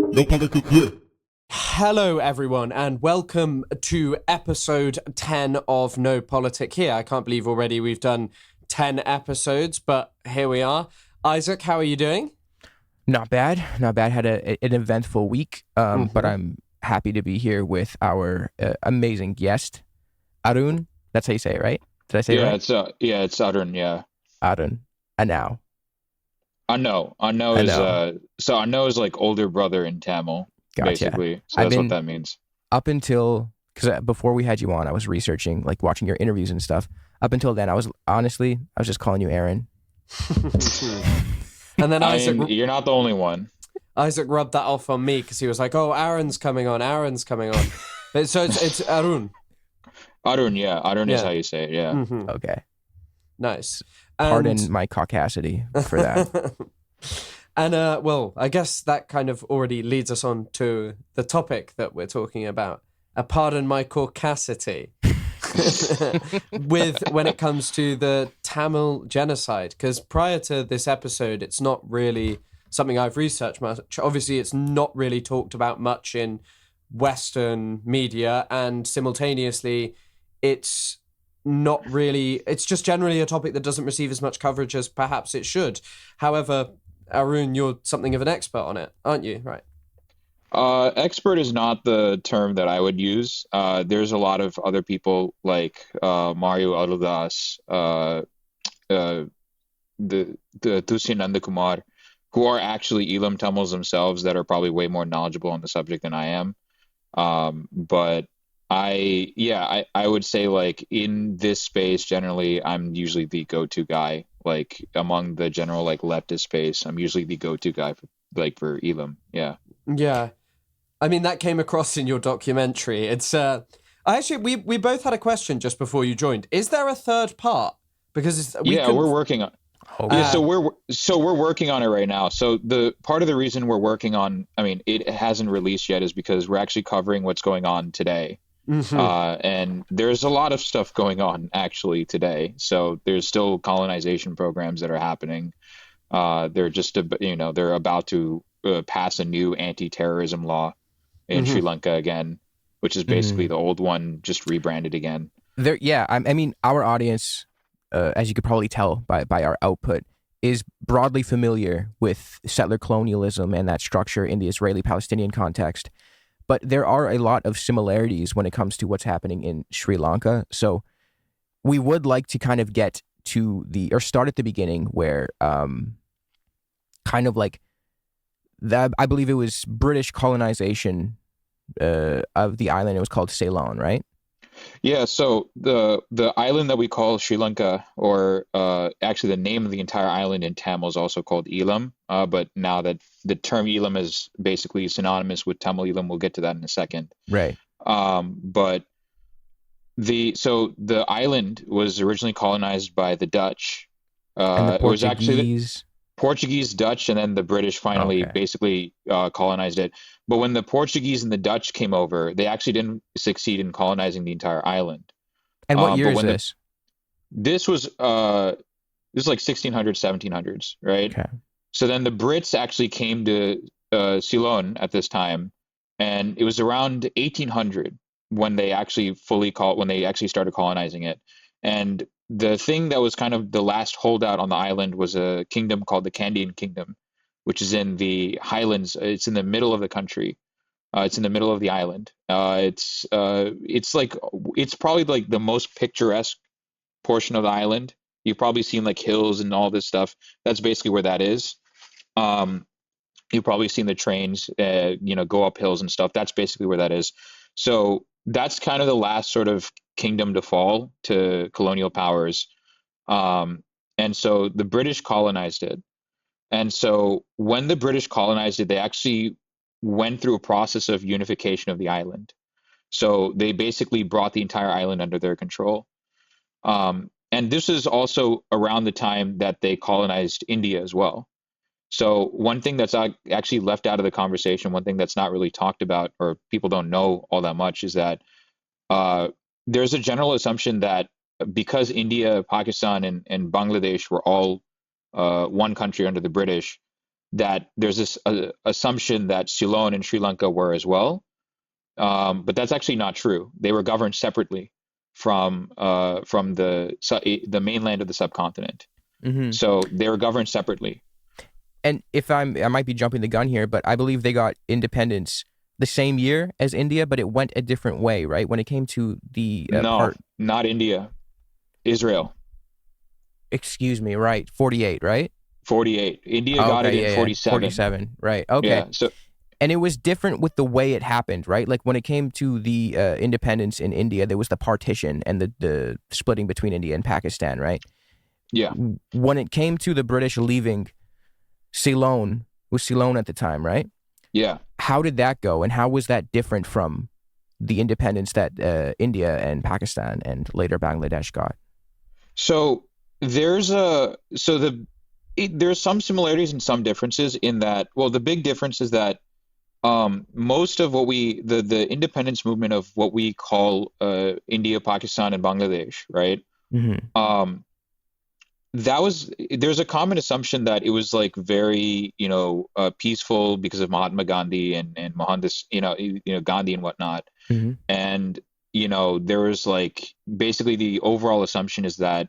No politics here. Hello, everyone, and welcome to episode 10 of No Politic Here. I can't believe already we've done 10 episodes, but here we are. Isaac, how are you doing? Not bad. Had an eventful week, but I'm happy to be here with our amazing guest, Arun. That's how you say it, right? Did I say it right? It's Arun. Yeah, ArunAnnow. Annow is like older brother in Tamil, basically. So that's what that means. Up until, because before we had you on, I was researching, like watching your interviews and stuff. Up until then, I was just calling you Aaron. And then Isaac, you're not the only one. Isaac rubbed that off on me because he was like, "Oh, Aaron's coming on. But, so it's Arun. Arun is how you say it. Yeah. Mm-hmm. Okay. Nice. Pardon my caucasity for that. And well, I guess that kind of already leads us on to the topic that we're talking about. Pardon my caucasity. When it comes to the Tamil genocide, because prior to this episode, it's not really something I've researched much. Obviously, it's not really talked about much in Western media, and simultaneously, it's just generally a topic that doesn't receive as much coverage as perhaps it should. However, Arun, you're something of an expert on it, aren't you? Right. Expert is not the term that I would use. There's a lot of other people like Mario Arudas, the Tusi Nandakumar, who are actually Eelam Tamils themselves that are probably way more knowledgeable on the subject than I am. But I would say, like, in this space, generally, I'm usually the go-to guy. Like, among the general, like, leftist space, I'm usually the go-to guy for Eelam. Yeah. Yeah. I mean, that came across in your documentary. It's we both had a question just before you joined. Is there a third part? Because we're working on. So we're working on it right now. So the part of the reason we're working on, I mean, it hasn't released yet, is because we're actually covering what's going on today. Mm-hmm. And there's a lot of stuff going on actually today. So there's still colonization programs that are happening. They're they're about to pass a new anti-terrorism law in Sri Lanka again, which is basically the old one just rebranded again. I mean, our audience, as you could probably tell by our output, is broadly familiar with settler-colonialism and that structure in the Israeli-Palestinian context. But there are a lot of similarities when it comes to what's happening in Sri Lanka. So we would like to kind of get to start at the beginning where kind of like I believe it was British colonization of the island. It was called Ceylon, right? Yeah, so the island that we call Sri Lanka, or actually the name of the entire island in Tamil is also called Eelam, but now that the term Eelam is basically synonymous with Tamil Eelam, we'll get to that in a second. Right. But the island was originally colonized by the Dutch. And the Portuguese. It was actually Portuguese, Dutch, and then the British finally basically colonized it. But when the Portuguese and the Dutch came over, they actually didn't succeed in colonizing the entire island. And what year is this? This was like 1600s, 1700s, right? Okay. So then the Brits actually came to Ceylon at this time, and it was around 1800 when they actually started colonizing it. And the thing that was kind of the last holdout on the island was a kingdom called the Kandyan Kingdom, which is in the highlands. It's in the middle of the country. It's in the middle of the island. It's probably like the most picturesque portion of the island. You've probably seen like hills and all this stuff. That's basically where that is. You've probably seen the trains, go up hills and stuff. That's basically where that is. So that's kind of the last sort of kingdom to fall to colonial powers. And so the British colonized it. And so when the British colonized it, they actually went through a process of unification of the island. So they basically brought the entire island under their control. And this is also around the time that they colonized India as well. So one thing that's actually left out of the conversation, one thing that's not really talked about or people don't know all that much, is that there's a general assumption that because India, Pakistan, and Bangladesh were all one country under the British, that there's this assumption that Ceylon and Sri Lanka were as well. But that's actually not true. They were governed separately from the mainland of the subcontinent. Mm-hmm. So they were governed separately. And I might be jumping the gun here, but I believe they got independence the same year as India, but it went a different way, right? When it came to the not India, Israel. Excuse me, right? 48, right? 48. India got it in 47. 47, right? Okay. Yeah, so and it was different with the way it happened, right? Like when it came to the independence in India, there was the partition and the splitting between India and Pakistan, right? Yeah. When it came to the British leaving Ceylon, it was Ceylon at the time, right? Yeah. How did that go, and how was that different from the independence that India and Pakistan and later Bangladesh got? So there's some similarities and some differences in that. Well, the big difference is that most of what the independence movement of what we call India, Pakistan, and Bangladesh, right? Mm-hmm. There's a common assumption that it was like very, peaceful because of Mahatma Gandhi and Mohandas, Gandhi and whatnot. Mm-hmm. And, there was like basically the overall assumption is that,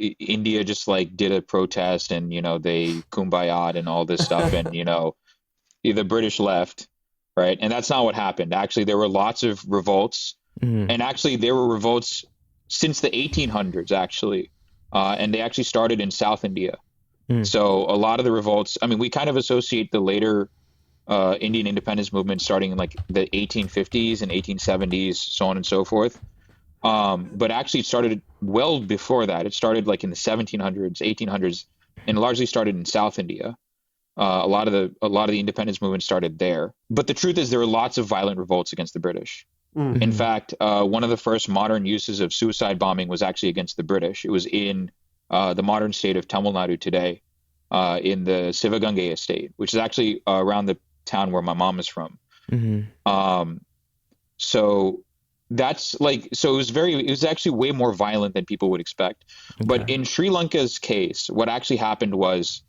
India just like did a protest and, they kumbaya'd and all this stuff. And, the British left, right? And that's not what happened. Actually, there were lots of revolts. Mm-hmm. And actually there were revolts since the 1800s, actually. And they actually started in South India. Mm. So a lot of the revolts, I mean, we kind of associate the later Indian independence movement starting in like the 1850s and 1870s, so on and so forth. But actually it started well before that. It started like in the 1700s, 1800s, and largely started in South India. A lot of the independence movement started there. But the truth is there were lots of violent revolts against the British. Mm-hmm. In fact, one of the first modern uses of suicide bombing was actually against the British. It was in the modern state of Tamil Nadu today, in the Sivaganga estate, which is actually around the town where my mom is from. Mm-hmm. So that's like, so it was actually way more violent than people would expect. Okay. But in Sri Lanka's case, what actually happened was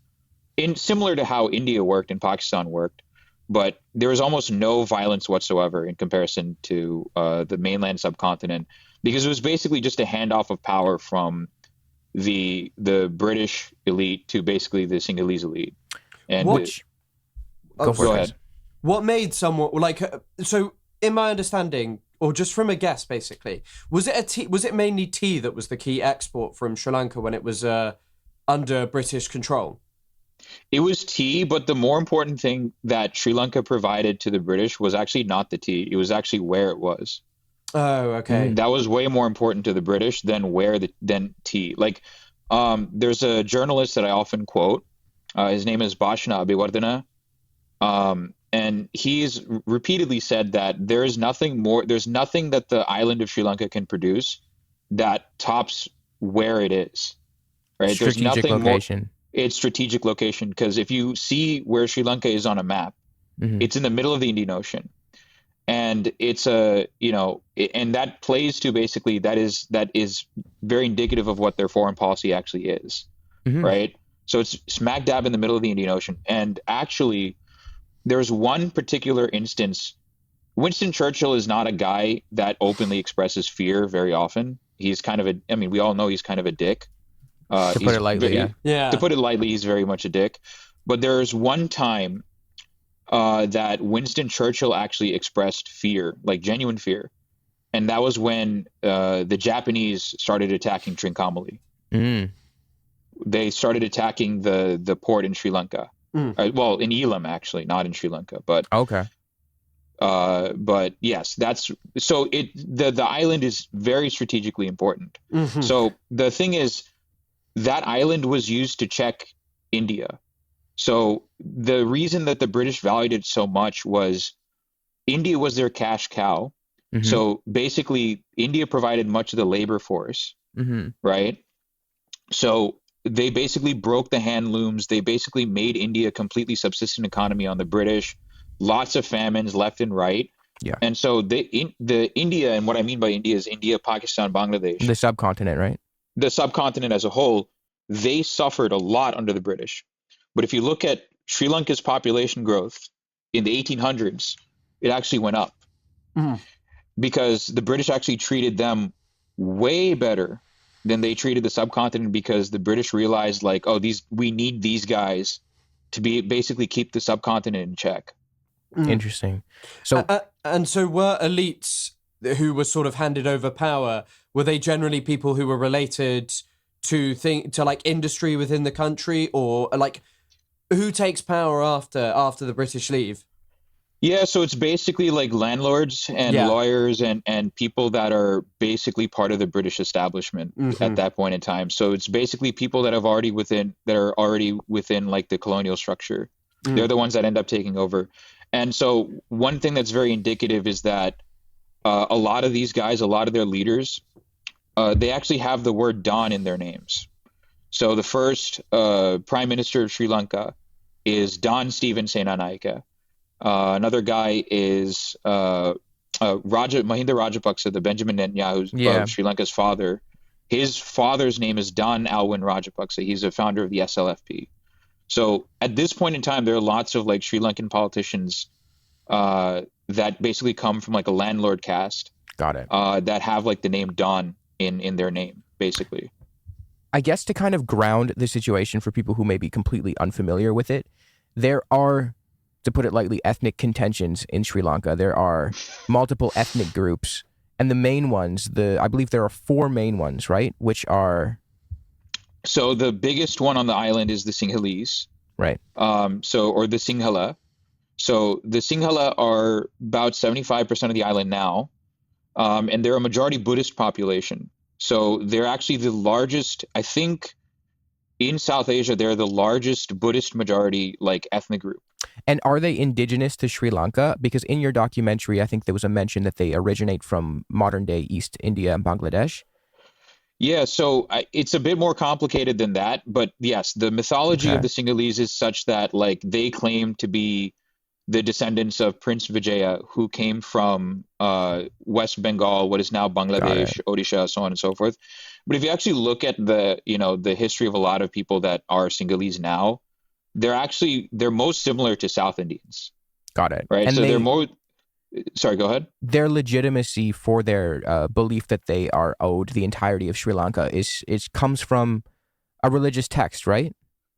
similar to how India worked and Pakistan worked, but there was almost no violence whatsoever in comparison to the mainland subcontinent, because it was basically just a handoff of power from the British elite to basically the Sinhalese elite. And go ahead. What made someone like so? In my understanding, or just from a guess, basically, was it mainly tea that was the key export from Sri Lanka when it was under British control? It was tea, but the more important thing that Sri Lanka provided to the British was actually not the tea. It was actually where it was. Oh, okay. That was way more important to the British than tea. Like, there's a journalist that I often quote. His name is Bhashna Abhiwardena. And he's repeatedly said that there's nothing that the island of Sri Lanka can produce that tops where it is. Right? Strategic there's nothing location. More. It's strategic location, because if you see where Sri Lanka is on a map, mm-hmm. It's in the middle of the Indian Ocean, and it's and that plays to basically that is very indicative of what their foreign policy actually is, mm-hmm. right? So it's smack dab in the middle of the Indian Ocean, and actually, there's one particular instance. Winston Churchill is not a guy that openly expresses fear very often. He's kind of we all know he's kind of a dick. To put it lightly, yeah. To put it lightly, he's very much a dick. But there's one time that Winston Churchill actually expressed fear, like genuine fear, and that was when the Japanese started attacking Trincomalee. Mm. They started attacking the port in Sri Lanka. Well, in Eelam, actually, not in Sri Lanka, but okay. But yes, that's so. The island is very strategically important. Mm-hmm. So the thing is, that island was used to check India. So the reason that the British valued it so much was India was their cash cow. Mm-hmm. So basically, India provided much of the labor force, mm-hmm. right? So they basically broke the hand looms. They basically made India a completely subsistent economy on the British. Lots of famines left and right. Yeah. And so the India, and what I mean by India is India, Pakistan, Bangladesh. The subcontinent, right? The subcontinent as a whole they suffered a lot under the British. But if you look at Sri Lanka's population growth in the 1800s, it actually went up because the British actually treated them way better than they treated the subcontinent, because the British realized, like, oh, we need these guys to be basically keep the subcontinent in check. Interesting. So and so were elites who were sort of handed over power, were they generally people who were related to like industry within the country, or like who takes power after the British leave? Yeah, so it's basically like landlords and lawyers and people that are basically part of the British establishment at that point in time. So it's basically people that are already within like the colonial structure. They're the ones that end up taking over. And so one thing that's very indicative is that a lot of these guys, a lot of their leaders, they actually have the word Don in their names. So the first Prime Minister of Sri Lanka is Don Stephen Senanayake. Another guy is Mahinda Rajapaksa, the Benjamin Netanyahu of Sri Lanka's father. His father's name is Don Alwyn Rajapaksa. He's a founder of the SLFP. So at this point in time, there are lots of like Sri Lankan politicians that basically come from like a landlord caste. Got it. That have like the name Don in their name, basically. I guess to kind of ground the situation for people who may be completely unfamiliar with it, there are, to put it lightly, ethnic contentions in Sri Lanka. There are multiple ethnic groups, and the main ones, I believe there are 4 main ones, right? Which are... So the biggest one on the island is the Sinhalese. Right. Or the Sinhala. So the Sinhala are about 75% of the island now, and they're a majority Buddhist population. So they're actually the largest, I think, in South Asia, they're the largest Buddhist majority like ethnic group. And are they indigenous to Sri Lanka? Because in your documentary, I think there was a mention that they originate from modern-day East India and Bangladesh. Yeah, so it's a bit more complicated than that. But yes, the mythology of the Sinhalese is such that like they claim to be the descendants of Prince Vijaya, who came from West Bengal, what is now Bangladesh, Odisha, so on and so forth. But if you actually look at the history of a lot of people that are Sinhalese now, they're most similar to South Indians. Got it. Right. And so they're more. Sorry, go ahead. Their legitimacy for their belief that they are owed the entirety of Sri Lanka comes from a religious text, right?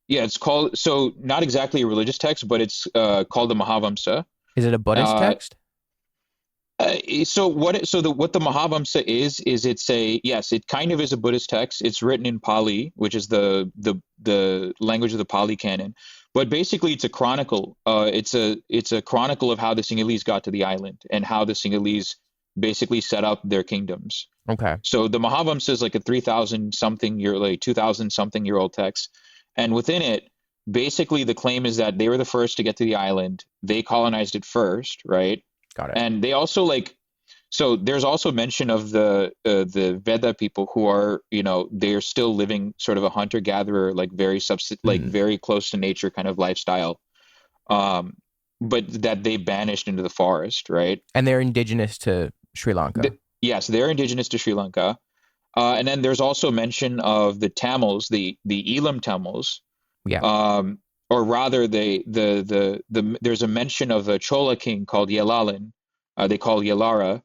Yeah, it's called, so not exactly a religious text, but it's called the Mahavamsa. Is it a Buddhist text? So what the Mahavamsa is it kind of is a Buddhist text. It's written in Pali, which is the language of the Pali canon. But basically, it's a chronicle. It's a chronicle of how the Sinhalese got to the island and how the Sinhalese basically set up their kingdoms. Okay. So the Mahavamsa is like a 2,000 something year old text, and within it, basically the claim is that they were the first to get to the island. They colonized it first, right? Got it. And they also so there's also mention of the Veda people who are, they're still living sort of a hunter-gatherer, like very close to nature kind of lifestyle, but that they banished into the forest, right? And they're indigenous to Sri Lanka. Yes, they're indigenous to Sri Lanka. And then there's also mention of the Tamils, the Eelam Tamils. Yeah. Or rather, there's a mention of a Chola king called Yelalan, they call Yelara,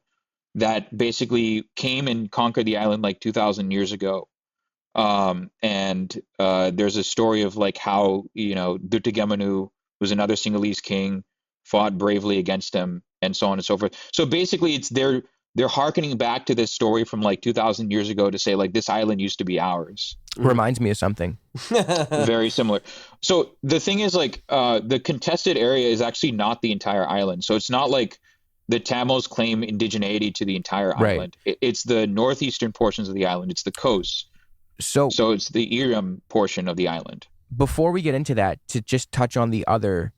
that basically came and conquered the island like 2,000 years ago. And there's a story of like how, Dutagemanu was another Sinhalese king, fought bravely against him, and so on and so forth. So basically, they're hearkening back to this story from like 2,000 years ago to say like this island used to be ours. Reminds me of something. Very similar. So the thing is like the contested area is actually not the entire island. So it's not like the Tamils claim indigeneity to the entire island. It's the northeastern portions of the island. It's the coast. So it's the Eelam portion of the island. Before we get into that, to just touch on the other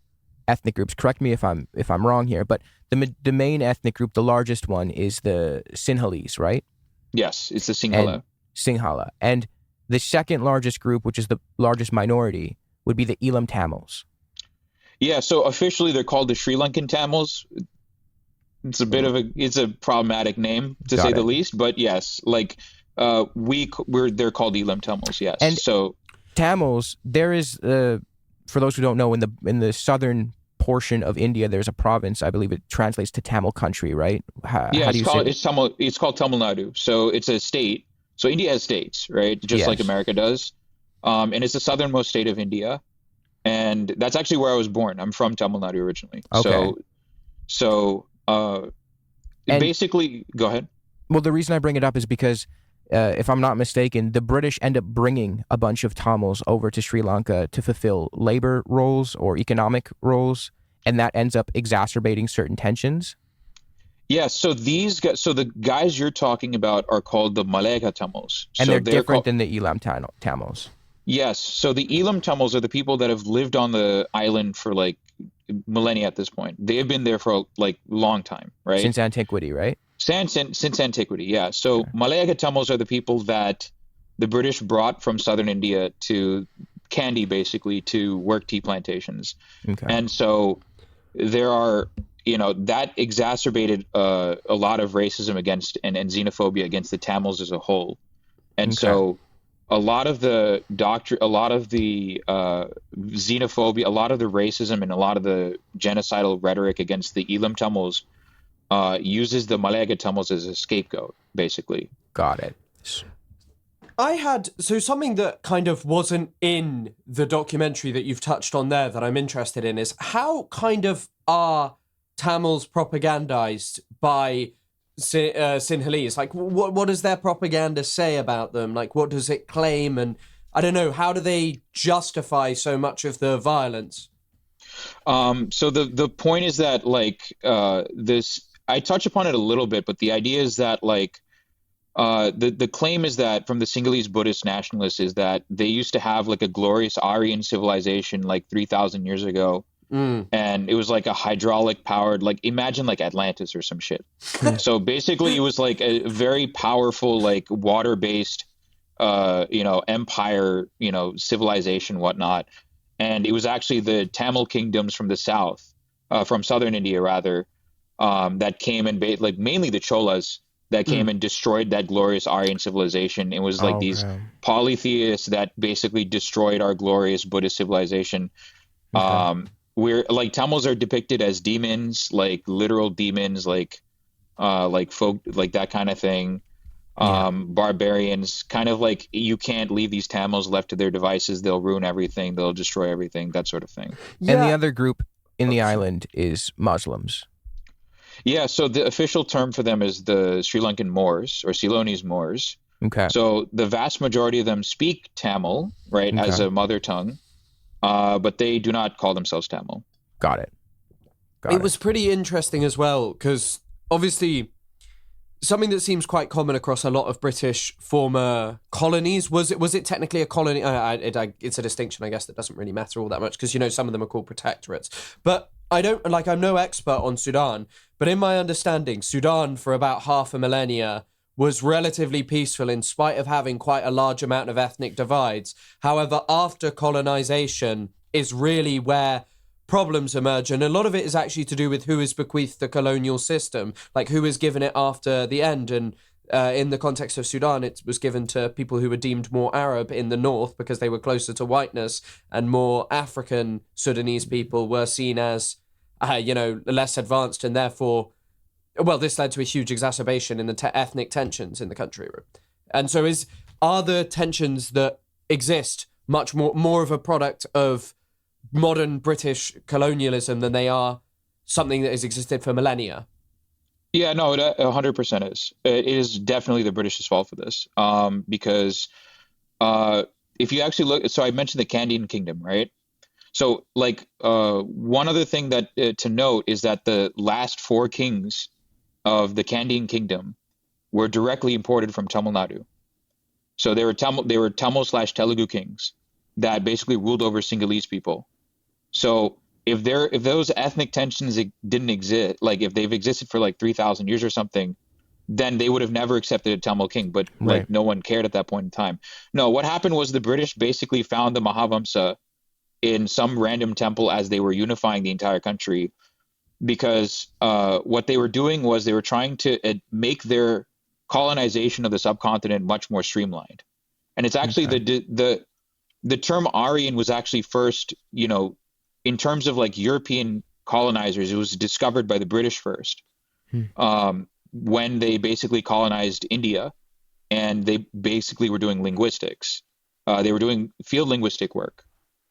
ethnic groups, correct me if I'm wrong here, but the main ethnic group, the largest one, is the Sinhalese, right? Yes, it's the Sinhala. And the second largest group, which is the largest minority, would be the Eelam Tamils. Yeah, so officially they're called the Sri Lankan Tamils. It's a problematic name to the least, but yes, like they're called Eelam Tamils. Yes, Tamils, there is, for those who don't know, in the southern portion of India, there's a province. I believe it translates to Tamil country, right? Yeah, How do you say it? it's called Tamil Nadu. So it's a state. So India has states, right? Just like Yes. America does. And it's the southernmost state of India. And that's actually where I was born. I'm from Tamil Nadu originally. Okay. So And basically, go ahead. well, the reason I bring it up is because, if I'm not mistaken, the British end up bringing a bunch of Tamils over to Sri Lanka to fulfill labor roles or economic roles, and that ends up exacerbating certain tensions. Yeah, so these guys, so the guys you're talking about are called the Malayaga Tamils. And So they're they're different called, than the Eelam Tamils. yes. So the Eelam Tamils are the people that have lived on the island for like millennia at this point. They have been there for like long time, right? Since antiquity, right? Since antiquity, yeah. So Malayaga Tamils are the people that the British brought from southern India to Kandy, basically, to work tea plantations. Okay. And so there are, that exacerbated a lot of racism against and xenophobia against the Tamils as a whole. And so a lot of the a lot of the xenophobia, a lot of the racism, and a lot of the genocidal rhetoric against the Eelam Tamils uses the Malayaga Tamils as a scapegoat, basically. Got it. I had something that kind of wasn't in the documentary that you've touched on there that I'm interested in is how kind of are Tamils propagandized by Sinhalese? Like, what does their propaganda say about them? Like, what does it claim? And I don't know, how do they justify so much of the violence? So the point is that this, I touch upon it a little bit, but the idea is that the claim is that from the Sinhalese Buddhist nationalists is that they used to have like a glorious Aryan civilization like 3,000 years ago. And it was like a hydraulic powered, like imagine like Atlantis or some shit. So basically it was like a very powerful, like water based, empire, civilization, whatnot. And it was actually the Tamil kingdoms from the south, from southern India rather, that came and mainly the Cholas that came and destroyed that glorious Aryan civilization. It was like these polytheists that basically destroyed our glorious Buddhist civilization. Where like Tamils are depicted as demons, like literal demons, like folk, like that kind of thing. Barbarians, kind of like you can't leave these Tamils left to their devices. They'll ruin everything. They'll destroy everything. That sort of thing. Yeah. And the other group in the island is Muslims. Yeah. So the official term for them is the Sri Lankan Moors or Ceylonese Moors. Okay. So the vast majority of them speak Tamil, right, as a mother tongue. But they do not call themselves Tamil. Got it. It was pretty interesting as well, because obviously something that seems quite common across a lot of British former colonies, was it technically a colony? It's a distinction, I guess, that doesn't really matter all that much, because, some of them are called protectorates. But I'm no expert on Sudan, but in my understanding, Sudan for about half a millennia was relatively peaceful in spite of having quite a large amount of ethnic divides. However, after colonization is really where problems emerge, and a lot of it is actually to do with who is bequeathed the colonial system, like who is given it after the end. And in the context of Sudan, it was given to people who were deemed more Arab in the north because they were closer to whiteness, and more African Sudanese people were seen as, less advanced, and therefore, well, this led to a huge exacerbation in the ethnic tensions in the country. And so are the tensions that exist much more of a product of modern British colonialism than they are something that has existed for millennia? Yeah, no, it 100% is. It is definitely the British's fault for this. Because if you actually look, so I mentioned the Kandyan Kingdom, right? So one other thing that to note is that the last four kings of the Kandyan Kingdom were directly imported from Tamil Nadu. So they were Tamil/Telugu kings that basically ruled over Sinhalese people. So if those ethnic tensions didn't exist, like if they've existed for like 3,000 years or something, then they would have never accepted a Tamil king, but like no one cared at that point in time. No, what happened was the British basically found the Mahavamsa in some random temple as they were unifying the entire country, because what they were doing was they were trying to make their colonization of the subcontinent much more streamlined. And it's actually the term Aryan was actually first, in terms of like European colonizers, it was discovered by the British first, when they basically colonized India, and they basically were doing linguistics. They were doing field linguistic work,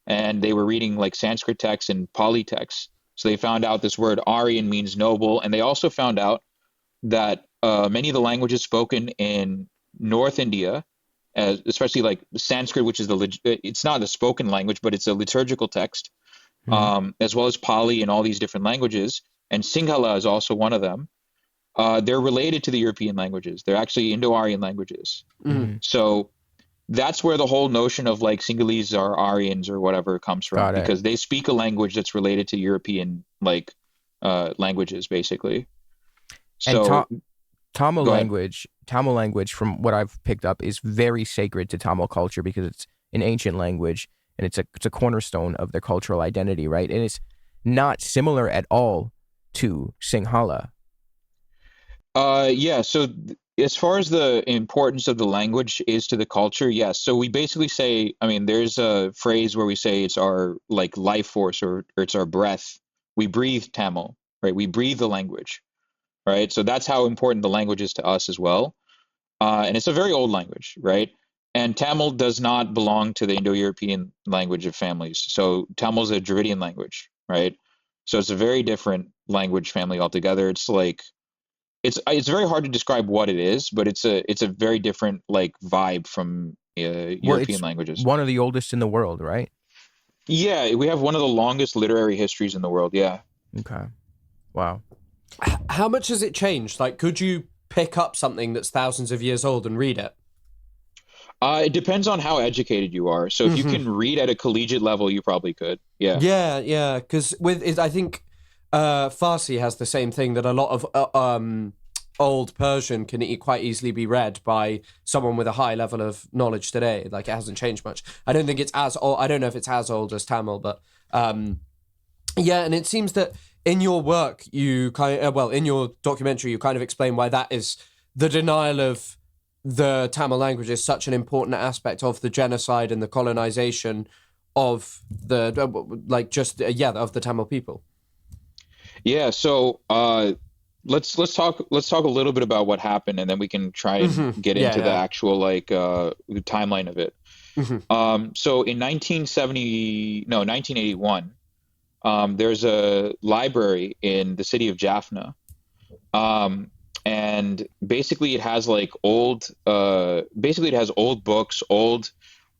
and they were reading like Sanskrit texts and Pali texts. So they found out this word Aryan means noble, and they also found out that many of the languages spoken in North India, especially like Sanskrit, which is it's not a spoken language, but it's a liturgical text, as well as Pali and all these different languages, and Sinhala is also one of them. They're related to the European languages. They're actually Indo-Aryan languages. So that's where the whole notion of like Sinhalese or Aryans or whatever comes from, because they speak a language that's related to European like languages, basically. So Tamil language, from what I've picked up, is very sacred to Tamil culture because it's an ancient language and it's a cornerstone of their cultural identity, right? And it's not similar at all to Sinhala. Yeah. So as far as the importance of the language is to the culture, yes. So we basically say, I mean, there's a phrase where we say it's our like life force or it's our breath. We breathe Tamil, right? We breathe the language, right? So that's how important the language is to us as well. And it's a very old language, right? And Tamil does not belong to the Indo-European language of families. So Tamil is a Dravidian language, right? So it's a very different language family altogether. It's like it's very hard to describe what it is, but it's a very different like vibe from European languages. One of the oldest in the world, right? Yeah, we have one of the longest literary histories in the world. Yeah. Okay. Wow. How much has it changed? Like, could you pick up something that's thousands of years old and read it? It depends on how educated you are. So if you can read at a collegiate level, you probably could. Yeah. Yeah. Because I think Farsi has the same thing, that a lot of old Persian can quite easily be read by someone with a high level of knowledge today. Like, it hasn't changed much. I don't think it's as old. I don't know if it's as old as Tamil, but yeah. And it seems that in your work, you in your documentary, you kind of explain why that is the denial of the Tamil language is such an important aspect of the genocide and the colonization of the of the Tamil people. Yeah. So let's talk a little bit about what happened, and then we can try and get into the actual timeline of it. So in 1981, there's a library in the city of Jaffna, and basically it has like old books,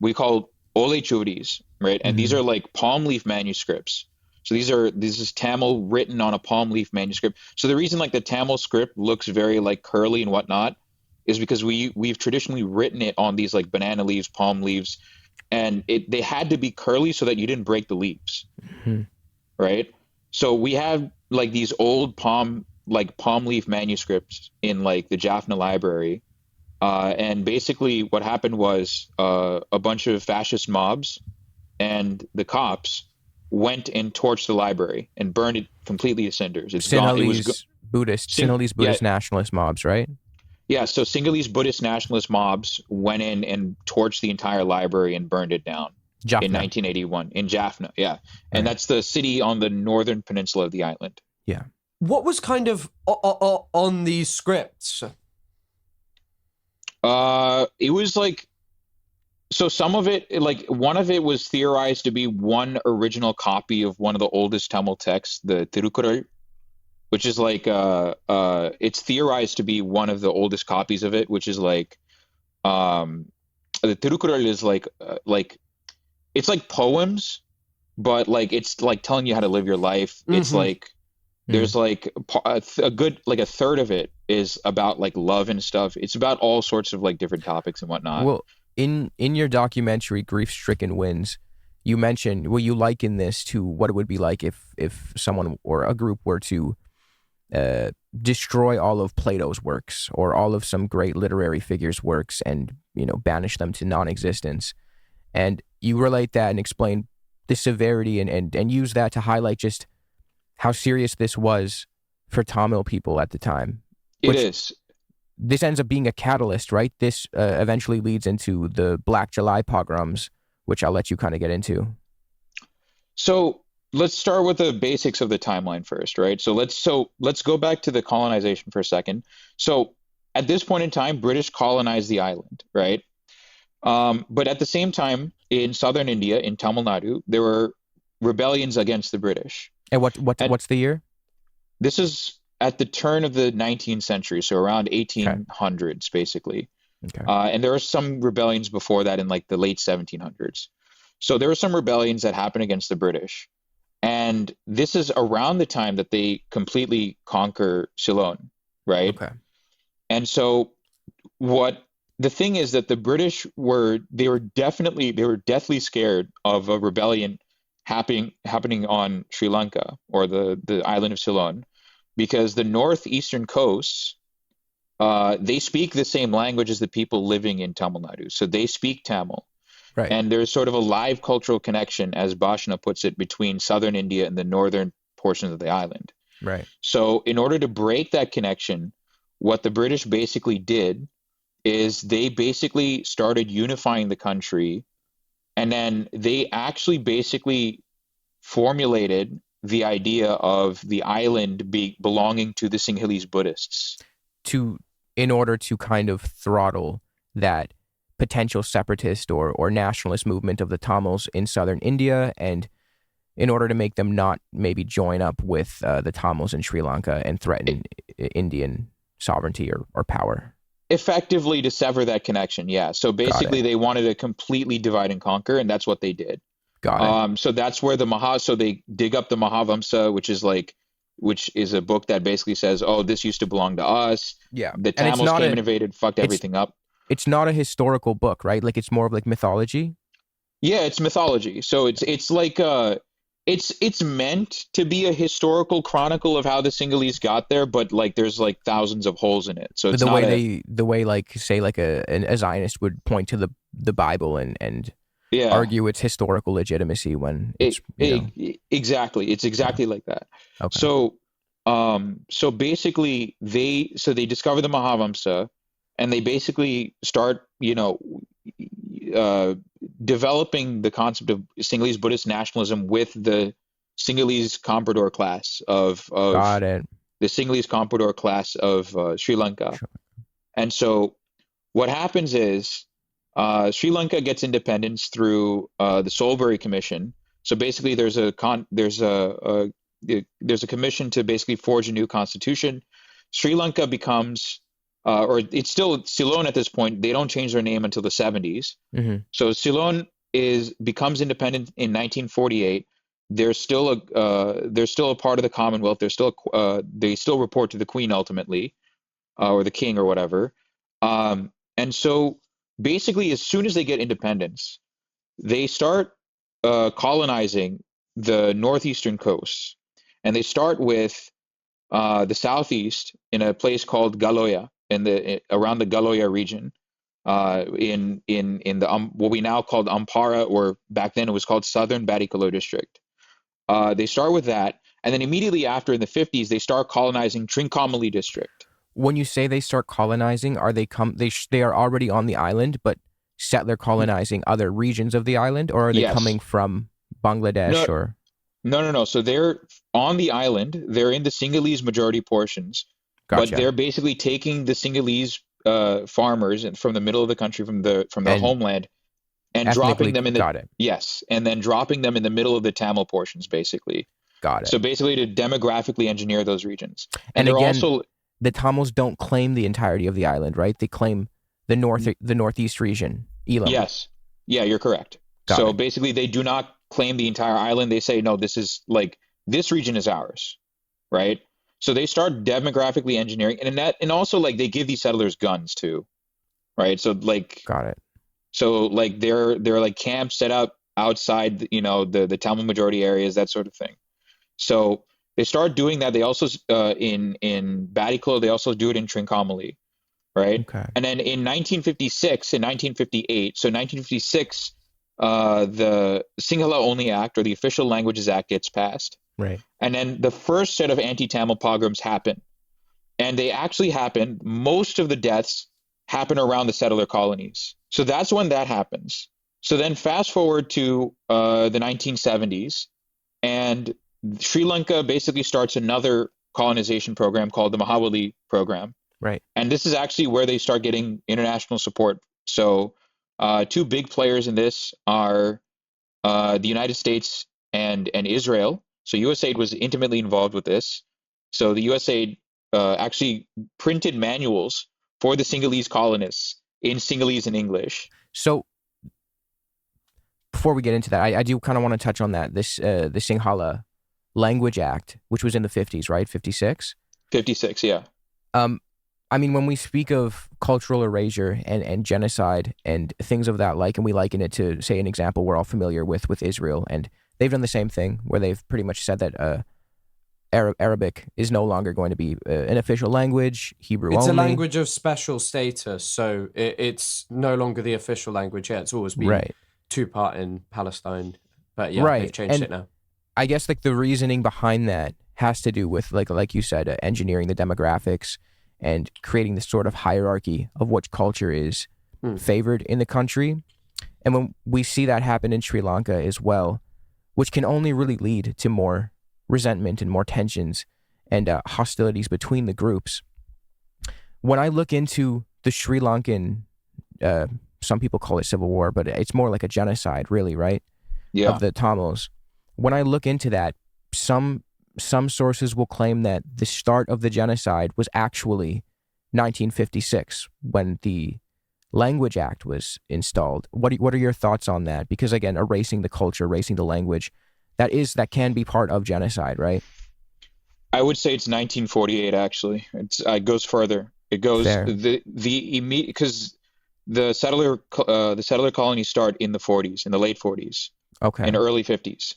we call ole churis, right? And these are like palm leaf manuscripts. So this is Tamil written on a palm leaf manuscript. So the reason like the Tamil script looks very like curly and whatnot is because we've traditionally written it on these like banana leaves, palm leaves, and they had to be curly so that you didn't break the leaves, right? So we have like these old palm leaf manuscripts in like the Jaffna library, and basically what happened was a bunch of fascist mobs and the cops went and torched the library and burned it completely to cinders. It's Sinhalese Buddhist nationalist mobs, right? Yeah, so Sinhalese Buddhist nationalist mobs went in and torched the entire library and burned it down in 1981 in Jaffna. Yeah, and that's the city on the northern peninsula of the island. Yeah. What was kind of on these scripts? It was like, so some of it, like one of it was theorized to be one original copy of one of the oldest Tamil texts, the Tirukkural, which is like it's theorized to be one of the oldest copies of it, which is like the Tirukkural is like it's like poems, but like it's like telling you how to live your life. It's like there's like a good like a third of it is about like love and stuff. It's about all sorts of like different topics and whatnot. Well, in your documentary Grief Stricken Winds, you mentioned, you liken this to what it would be like if someone or a group were to destroy all of Plato's works or all of some great literary figure's works and, banish them to non-existence. And you relate that and explain the severity and use that to highlight just how serious this was for Tamil people at the time. It is. This ends up being a catalyst, right? This eventually leads into the Black July pogroms, which I'll let you kind of get into. So let's start with the basics of the timeline first, right? So let's go back to the colonization for a second. So at this point in time, British colonized the island, right? But at the same time, in southern India, in Tamil Nadu, there were rebellions against the British. And And what's the year? this is at the turn of the 19th century, so around Okay. 1800s, basically. Okay. And there were some rebellions before that in like the late 1700s. So there were some rebellions that happened against the British. And this is around the time that they completely conquer Ceylon, right? Okay. And so what the thing is that the British were deathly scared of a rebellion happening on Sri Lanka or the island of Ceylon because the northeastern coasts they speak the same language as the people living in Tamil Nadu. So they speak Tamil. Right. And there's sort of a live cultural connection, as Bhashna puts it, between southern India and the northern portions of the island. Right. So in order to break that connection, what the British basically did is they basically started unifying the country, and then they actually basically formulated the idea of the island belonging to the Sinhalese Buddhists. In order to kind of throttle that potential separatist or nationalist movement of the Tamils in southern India, and in order to make them not maybe join up with the Tamils in Sri Lanka and threaten Indian sovereignty or power. Effectively to sever that connection, yeah. So basically they wanted to completely divide and conquer, and that's what they did. Got it. So that's where so they dig up the Mahavamsa, which is a book that basically says, oh, this used to belong to us. Yeah. The Tamils came and invaded, fucked everything up. It's not a historical book, right? Like it's more of like mythology. Yeah, it's mythology. So it's like it's meant to be a historical chronicle of how the Sinhalese got there, but like there's like thousands of holes in it. So it's the way like say like a Zionist would point to the Bible and yeah, argue its historical legitimacy when it's exactly. It's exactly like that. Okay. So basically they discover the Mahavamsa, and they basically start developing the concept of Sinhalese Buddhist nationalism with the Sinhalese comprador class of Got it. the Sinhalese comprador class of Sri Lanka. Sure. And so what happens is Sri Lanka gets independence through the Solbury Commission. So basically there's a commission to basically forge a new constitution. Sri Lanka becomes or it's still Ceylon at this point. They don't change their name until the 70s. Mm-hmm. So Ceylon becomes independent in 1948. They're still a part of the Commonwealth. They still report to the Queen ultimately, or the King or whatever. And so basically, as soon as they get independence, they start colonizing the northeastern coasts, and they start with the southeast in a place called Galoya, around the Galoya region, in the what we now call Ampara, or back then it was called Southern Badikolo district. They start with that, and then immediately after, in the 50s, they start colonizing Trincomalee district. When you say they start colonizing, are they they are already on the island, but settler colonizing other regions of the island, or are they coming from Bangladesh No. So they're on the island. They're in the Sinhalese majority portions, Gotcha. but they're basically taking the Sinhalese farmers from the middle of the country, from the homeland, and dropping them in and then dropping them in the middle of the Tamil portions, basically. Got it. So basically to demographically engineer those regions. And they're again, also the Tamils don't claim the entirety of the island, right? They claim the northeast region, Eelam. Yes. Yeah, you're correct. Got it. Basically they do not claim the entire island. They say, no, this region is ours, right? So they start demographically engineering, and also like they give these settlers guns too, right? So like, got it. So like they're like camps set up outside, the Tamil majority areas, that sort of thing. So they start doing that. They also in Badikolo, they also do it in Trincomalee, right? Okay. And then in 1956 and 1958, so 1956, the Sinhala Only Act, or the Official Languages Act, gets passed. Right. And then the first set of anti-Tamil pogroms happen. And they actually happen. Most of the deaths happen around the settler colonies. So that's when that happens. So then fast forward to the 1970s, and Sri Lanka basically starts another colonization program called the Mahawali program. Right. And this is actually where they start getting international support. So two big players in this are the United States and Israel. So USAID was intimately involved with this. So the USAID actually printed manuals for the Sinhalese colonists in Sinhalese and English. So before we get into that, I do kind of want to touch on that. This the Sinhala Language Act, which was in the 50s, right? 56? 56, yeah. I mean, when we speak of cultural erasure and genocide and things of that like, and we liken it to, say, an example we're all familiar with Israel, and they've done the same thing where they've pretty much said that Arabic is no longer going to be an official language, Hebrew It's only. a language of special status, so it's no longer the official language. Yeah, it's always been Right. two-part in Palestine, but yeah, Right. they've changed And it now. I guess like the reasoning behind that has to do with like you said, engineering the demographics and creating this sort of hierarchy of which culture is favored in the country. And when we see that happen in Sri Lanka as well, which can only really lead to more resentment and more tensions and hostilities between the groups. When I look into the Sri Lankan, some people call it civil war, but it's more like a genocide, really, right? Yeah. Of the Tamils. When I look into that, some sources will claim that the start of the genocide was actually 1956 when the Language Act was installed. What are your thoughts on that? Because again, erasing the culture, erasing the language, that can be part of genocide, right? I would say it's 1948 actually. It goes further. It goes Fair. the immediate because the settler colonies start in the 40s, in the late 40s, Okay. and early 50s.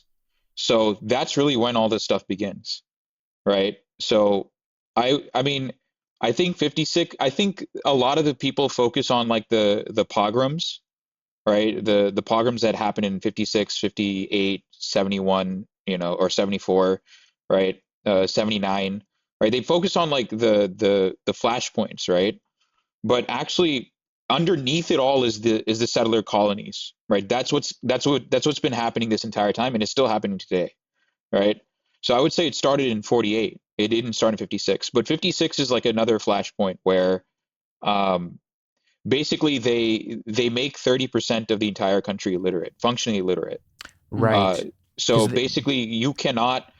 So that's really when all this stuff begins, right? So I mean, I think 56, I think a lot of the people focus on like the pogroms, right? The pogroms that happened in 56, 58, 71, or 74, right? 79, right? They focus on like the flashpoints, right? But actually underneath it all is the settler colonies, right? That's what's been happening this entire time, and it's still happening today, right? So I would say it started in 48. It didn't start in 56, but 56 is like another flashpoint where um, basically they make 30% of the entire country illiterate, functionally illiterate. Right. So basically you cannot,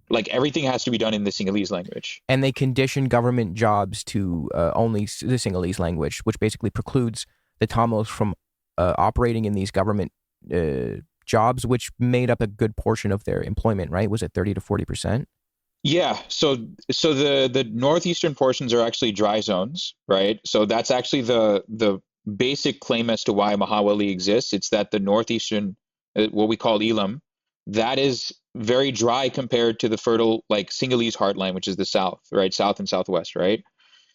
like, everything has to be done in the Sinhalese language. And they condition government jobs to only the Sinhalese language, which basically precludes the Tamils from operating in these government jobs, which made up a good portion of their employment, right? Was it 30 to 40%? Yeah, so the northeastern portions are actually dry zones, right? So that's actually the basic claim as to why Mahawali exists. It's that the northeastern, what we call Eelam, that is very dry compared to the fertile, like, Sinhalese heartland, which is the south, right? South and southwest, right?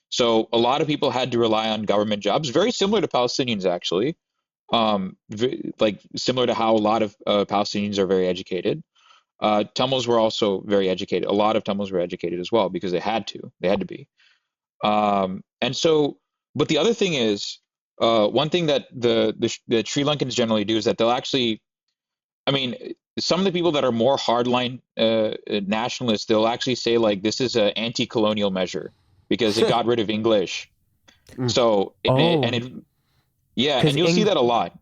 So a lot of people had to rely on government jobs, very similar to Palestinians actually, like similar to how a lot of Palestinians are very educated. Tamils were also very educated. A lot of Tamils were educated as well because they had to. They had to be. And so, but the other thing is, one thing that the Sri Lankans generally do is that they'll actually, I mean, some of the people that are more hardline nationalists, they'll actually say like this is an anti-colonial measure because it got rid of English. So, yeah, and you'll see that a lot.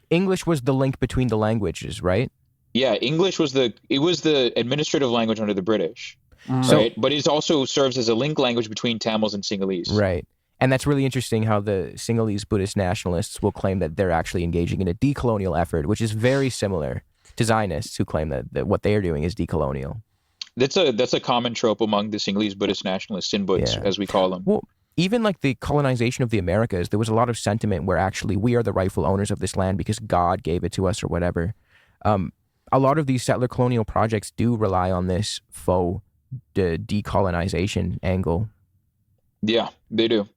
English was the link between the languages, right? Yeah, English was the administrative language under the British, So- right? But it also serves as a link language between Tamils and Sinhalese. Right. And that's really interesting how the Sinhalese Buddhist nationalists will claim that they're actually engaging in a decolonial effort, which is very similar to Zionists who claim that what they are doing is decolonial. That's a common trope among the Sinhalese Buddhist nationalists, Sinbuds, Yeah. as we call them. Well, even like the colonization of the Americas, there was a lot of sentiment where actually we are the rightful owners of this land because God gave it to us or whatever. A lot of these settler colonial projects do rely on this faux decolonization angle. Yeah, they do.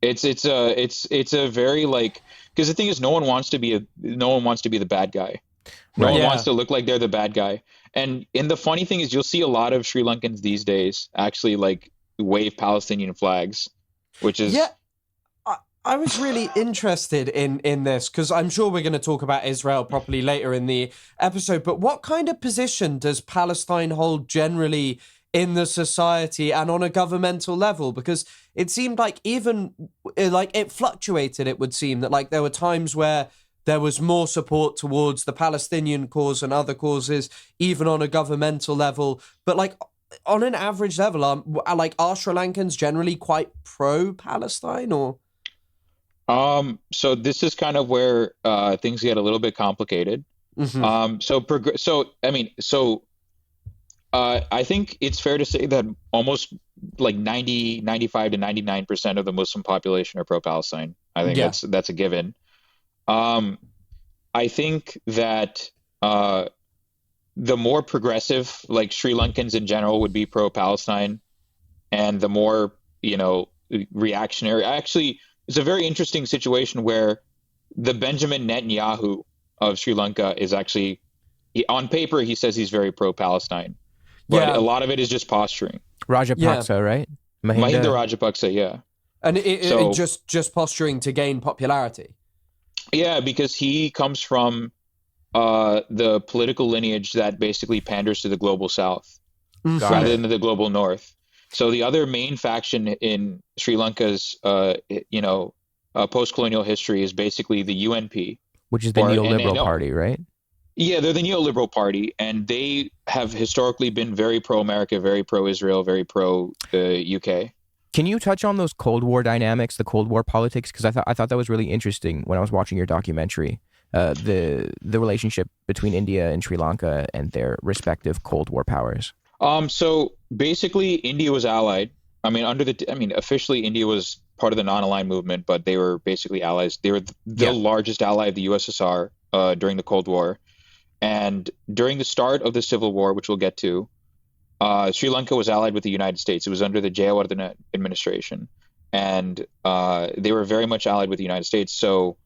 It's a very, like, because the thing is, no one wants to be the bad guy. No Right. one Yeah. wants to look like they're the bad guy. And the funny thing is, you'll see a lot of Sri Lankans these days actually like wave Palestinian flags, which is Yeah, I was really interested in this because I'm sure we're going to talk about Israel properly later in the episode. But what kind of position does Palestine hold generally in the society and on a governmental level? Because it seemed like even like it fluctuated. It would seem that like there were times where there was more support towards the Palestinian cause and other causes, even on a governmental level. But like on an average level, are Sri Lankans generally quite pro-Palestine or? So this is kind of where things get a little bit complicated. Mhm. I think it's fair to say that almost like 95 to 99% of the Muslim population are pro-Palestine. I think Yeah. that's a given. Um, I think that the more progressive, like Sri Lankans in general, would be pro-Palestine, and the more, reactionary. Actually, it's a very interesting situation where the Benjamin Netanyahu of Sri Lanka is actually, on paper, he says he's very pro-Palestine, but Yeah. a lot of it is just posturing. Rajapaksa, right? Mahinda Rajapaksa, yeah. And it So, just posturing to gain popularity. yeah, because he comes from the political lineage that basically panders to the global South Got rather it. than the global North. So the other main faction in Sri Lanka's, post-colonial history is basically the UNP, Which is the neoliberal party, right? yeah, they're the neoliberal party, and they have historically been very pro-America, very pro-Israel, very pro-UK. Can you touch on those Cold War dynamics, the Cold War politics? Because I thought that was really interesting when I was watching your documentary. The relationship between India and Sri Lanka and their respective Cold War powers. So basically, India was allied. Officially, India was part of the non-aligned movement, but they were basically allies. They were the largest ally of the USSR during the Cold War. And during the start of the Civil War, which we'll get to, Sri Lanka was allied with the United States. It was under the Jayawardena administration. And they were very much allied with the United States. So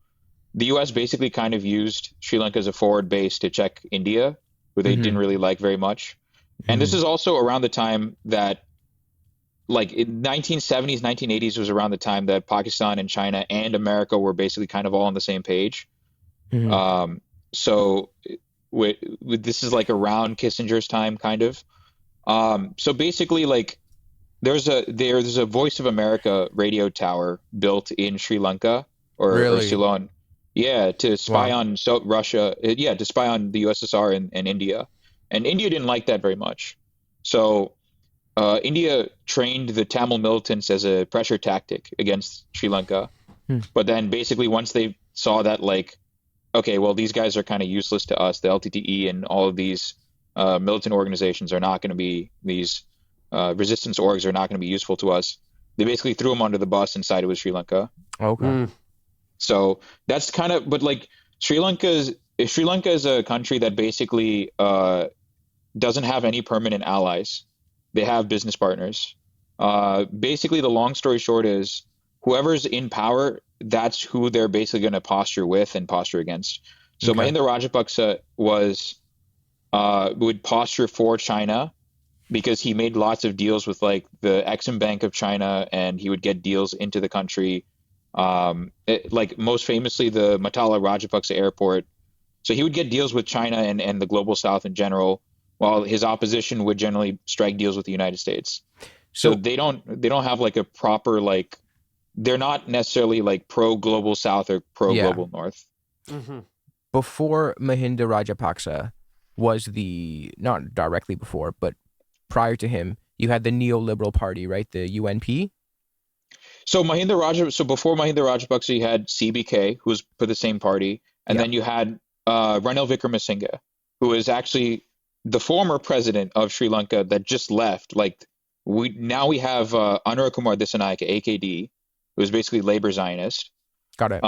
the US basically kind of used Sri Lanka as a forward base to check India, who they didn't really like very much. And this is also around the time that, like in 1970s, 1980s was around the time that Pakistan and China and America were basically kind of all on the same page. So this is like around Kissinger's time, kind of. So basically, like there's a Voice of America radio tower built in Sri Lanka or Ceylon, yeah, to spy on Russia, to spy on the USSR and India, and India didn't like that very much. So India trained the Tamil militants as a pressure tactic against Sri Lanka, but then basically once they saw that, like, okay, well, these guys are kind of useless to us, the LTTE and all of these militant organizations are not going to be, these resistance orgs are not going to be useful to us. They basically threw them under the bus and sided with Sri Lanka. Okay. So that's kind of, but like Sri Lanka is a country that basically doesn't have any permanent allies. They have business partners. Basically, the long story short is whoever's in power, that's who they're basically going to posture with and posture against. So Mahinda Rajapaksa would posture for China because he made lots of deals with like the Exim Bank of China, and he would get deals into the country. Like most famously, the Matala Rajapaksa Airport. So he would get deals with China and the global South in general, while his opposition would generally strike deals with the United States. So they don't have like a proper, like, they're not necessarily like pro global South or pro global North. Before Mahinda Rajapaksa was not directly before, but prior to him, you had the neoliberal party, right? The UNP. So before Mahinda Rajapaksa, you had CBK, who was for the same party, and then you had Ranil Wickremesinghe, who is actually the former president of Sri Lanka that just left. Like we have Anura Kumar Dissanayake, AKD, who is basically labor Zionist. Got it.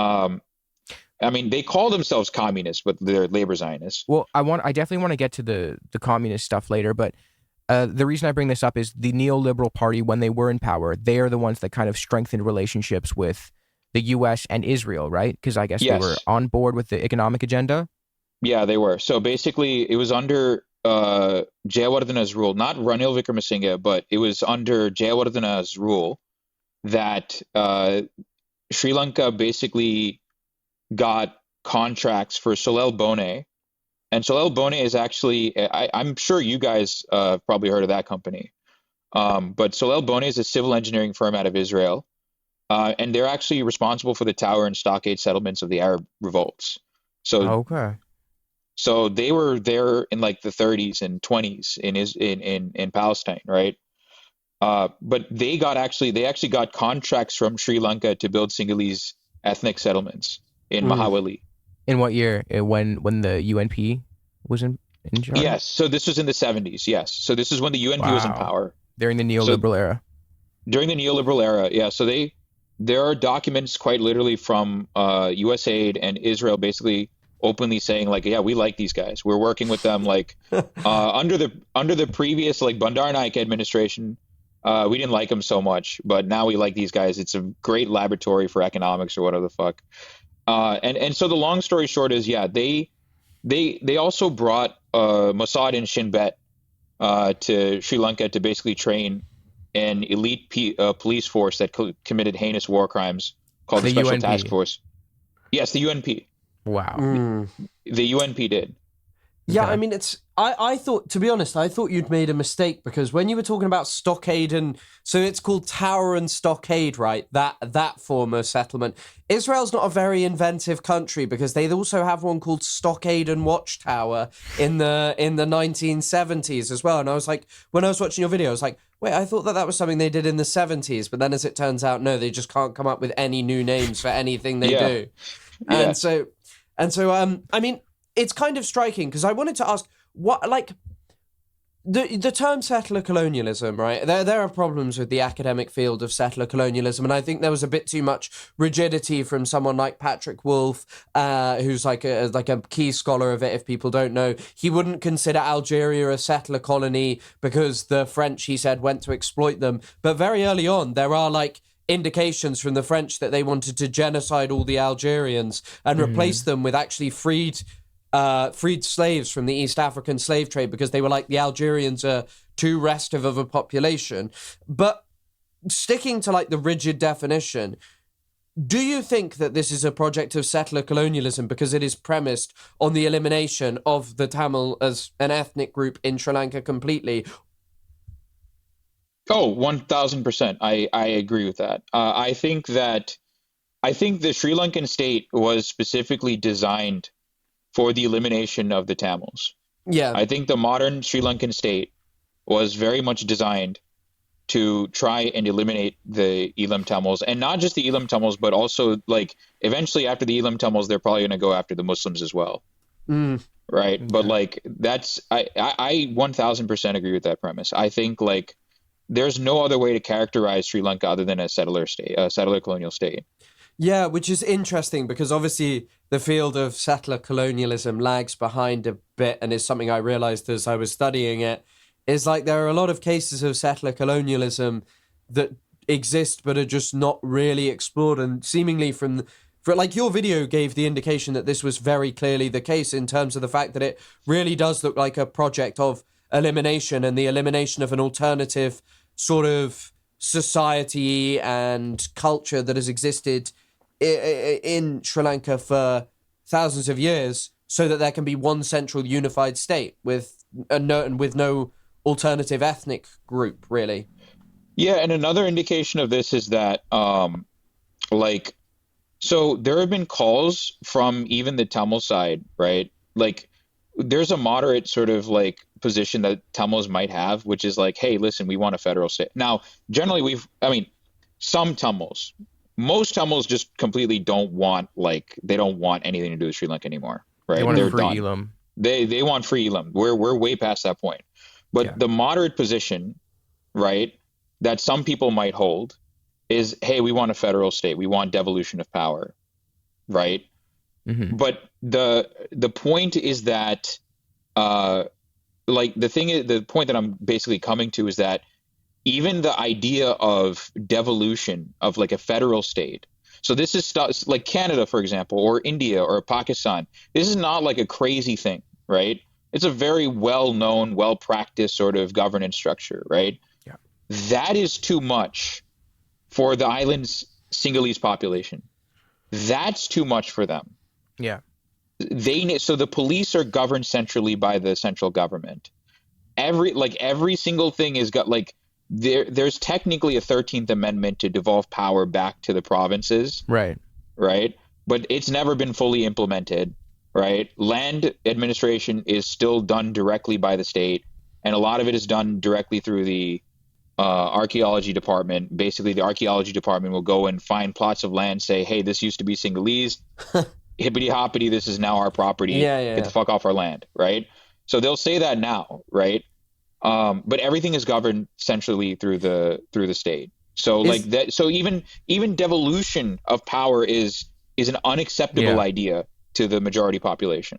I mean, they call themselves communists, but they're labor Zionists. Well, I definitely want to get to the communist stuff later, but the reason I bring this up is the neoliberal party, when they were in power, they are the ones that kind of strengthened relationships with the U.S. and Israel, right? Because I guess they were on board with the economic agenda. Yeah, they were. So basically, it was under Jayawardena's rule, not Ranil Wickremesinghe, but it was under Jayawardena's rule that Sri Lanka basically got contracts for Solel Bone. And Solel Bone is actually, I'm sure you guys probably heard of that company. But Solel Bone is a civil engineering firm out of Israel. And they're actually responsible for the tower and stockade settlements of the Arab revolts. Okay. So they were there in like the 30s and 20s in Palestine, right? But they actually got contracts from Sri Lanka to build Sinhalese ethnic settlements in Mahawali. In what year? When the UNP was in charge? Yes. So this was in the 70s. Yes. So this is when the UNP was in power. During the neoliberal era. During the neoliberal era, yeah. So there are documents quite literally from USAID and Israel basically openly saying like, yeah, we like these guys. We're working with them. Like under the previous like Bandar Naik administration, we didn't like them so much, but now we like these guys. It's a great laboratory for economics or whatever the fuck. And so the long story short is, yeah, they also brought Mossad and Shin Bet to Sri Lanka to basically train an elite police force that committed heinous war crimes called the Special UNP. Task Force. Yes, the UNP. Wow. The UNP did. Yeah, Okay. I mean, I thought, to be honest, I thought you'd made a mistake because when you were talking about stockade so it's called tower and stockade, right? That form of settlement. Israel's not a very inventive country because they also have one called stockade and watchtower in the 1970s as well. And I was like, when I was watching your video, I was like, wait, I thought that was something they did in the 70s, but then as it turns out, no, they just can't come up with any new names for anything they do. Yeah. And so, I mean, it's kind of striking because I wanted to ask what, like, the term settler colonialism, right? There are problems with the academic field of settler colonialism, and I think there was a bit too much rigidity from someone like Patrick Wolf, who's like a key scholar of it. If people don't know, he wouldn't consider Algeria a settler colony because the French, he said, went to exploit them. But very early on, there are like indications from the French that they wanted to genocide all the Algerians and replace them with actually freed slaves from the East African slave trade because they were like, the Algerians are too restive of a population. But sticking to like the rigid definition, do you think that this is a project of settler colonialism because it is premised on the elimination of the Tamil as an ethnic group in Sri Lanka completely? Oh, 1000%. I agree with that. I think the Sri Lankan state was specifically designed for the elimination of the Tamils. Yeah. I think the modern Sri Lankan state was very much designed to try and eliminate the Eelam Tamils, and not just the Eelam Tamils, but also like eventually after the Eelam Tamils, they're probably going to go after the Muslims as well. Right. Okay. But like I 1000% agree with that premise. I think like there's no other way to characterize Sri Lanka other than a settler state, a settler colonial state. Yeah, which is interesting because obviously the field of settler colonialism lags behind a bit, and is something I realized as I was studying it, is like there are a lot of cases of settler colonialism that exist but are just not really explored, and seemingly for like your video gave the indication that this was very clearly the case in terms of the fact that it really does look like a project of elimination and the elimination of an alternative sort of society and culture that has existed in Sri Lanka for thousands of years, so that there can be one central unified state with no alternative ethnic group, really. Yeah, and another indication of this is that so there have been calls from even the Tamil side, right? Like there's a moderate sort of like position that Tamils might have, which is like, hey, listen, we want a federal state. Now, generally some Tamils, most Tamils just completely don't want anything to do with Sri Lanka anymore, right? They want They're free done. Eelam. They want free Eelam. We're way past that point. But the moderate position, right, that some people might hold is, hey, we want a federal state. We want devolution of power, right? Mm-hmm. But the point is that the point that I'm basically coming to is that even the idea of devolution of like a federal state. So this is stuff like Canada, for example, or India or Pakistan. This is not like a crazy thing, right? It's a very well-known, well-practiced sort of governance structure, right? Yeah. That is too much for the island's Sinhalese population. That's too much for them. Yeah. So the police are governed centrally by the central government. Every single thing is got like there's technically a 13th Amendment to devolve power back to the provinces, Right. right? But it's never been fully implemented, right? Land administration is still done directly by the state, and a lot of it is done directly through the archaeology department. Basically, the archaeology department will go and find plots of land, say, hey, this used to be Sinhalese, hippity hoppity, this is now our property. Get the fuck off our land, right? So they'll say that now, right? But everything is governed centrally through the state. So So even devolution of power is an unacceptable idea to the majority population.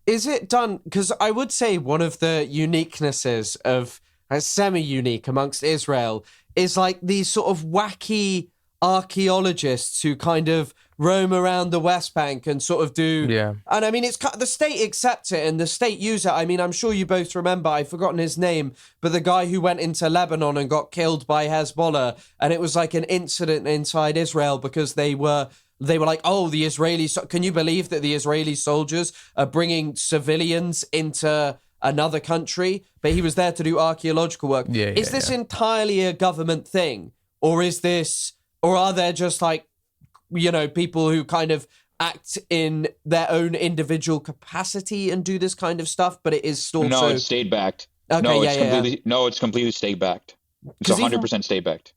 Is it done? Because I would say one of the uniquenesses of semi-unique amongst Israel is like these sort of wacky archaeologists who kind of roam around the West Bank and sort of do. Yeah. And I mean, it's the state accepts it and the state use it. I mean, I'm sure you both remember, I've forgotten his name, but the guy who went into Lebanon and got killed by Hezbollah, and it was like an incident inside Israel because they were like, oh, the Israelis, can you believe that the Israeli soldiers are bringing civilians into another country? But he was there to do archaeological work. Is this entirely a government thing? Or are there just like, people who kind of act in their own individual capacity and do this kind of stuff, but it is still No, it's state-backed. Okay, it's completely state-backed. It's 100% state-backed.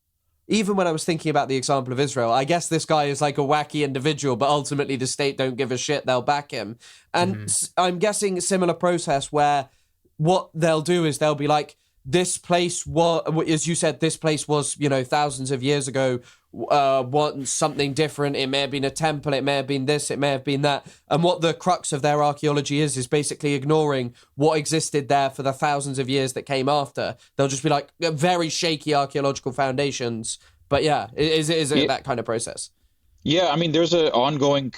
Even when I was thinking about the example of Israel, I guess this guy is like a wacky individual, but ultimately the state don't give a shit. They'll back him. And I'm guessing a similar process where what they'll do is they'll be like, this place was, as you said, this place was, thousands of years ago, once something different. It may have been a temple. It may have been this. It may have been that. And what the crux of their archaeology is basically ignoring what existed there for the thousands of years that came after. They'll just be like very shaky archaeological foundations. But yeah, is it that kind of process? Yeah, I mean, there's an ongoing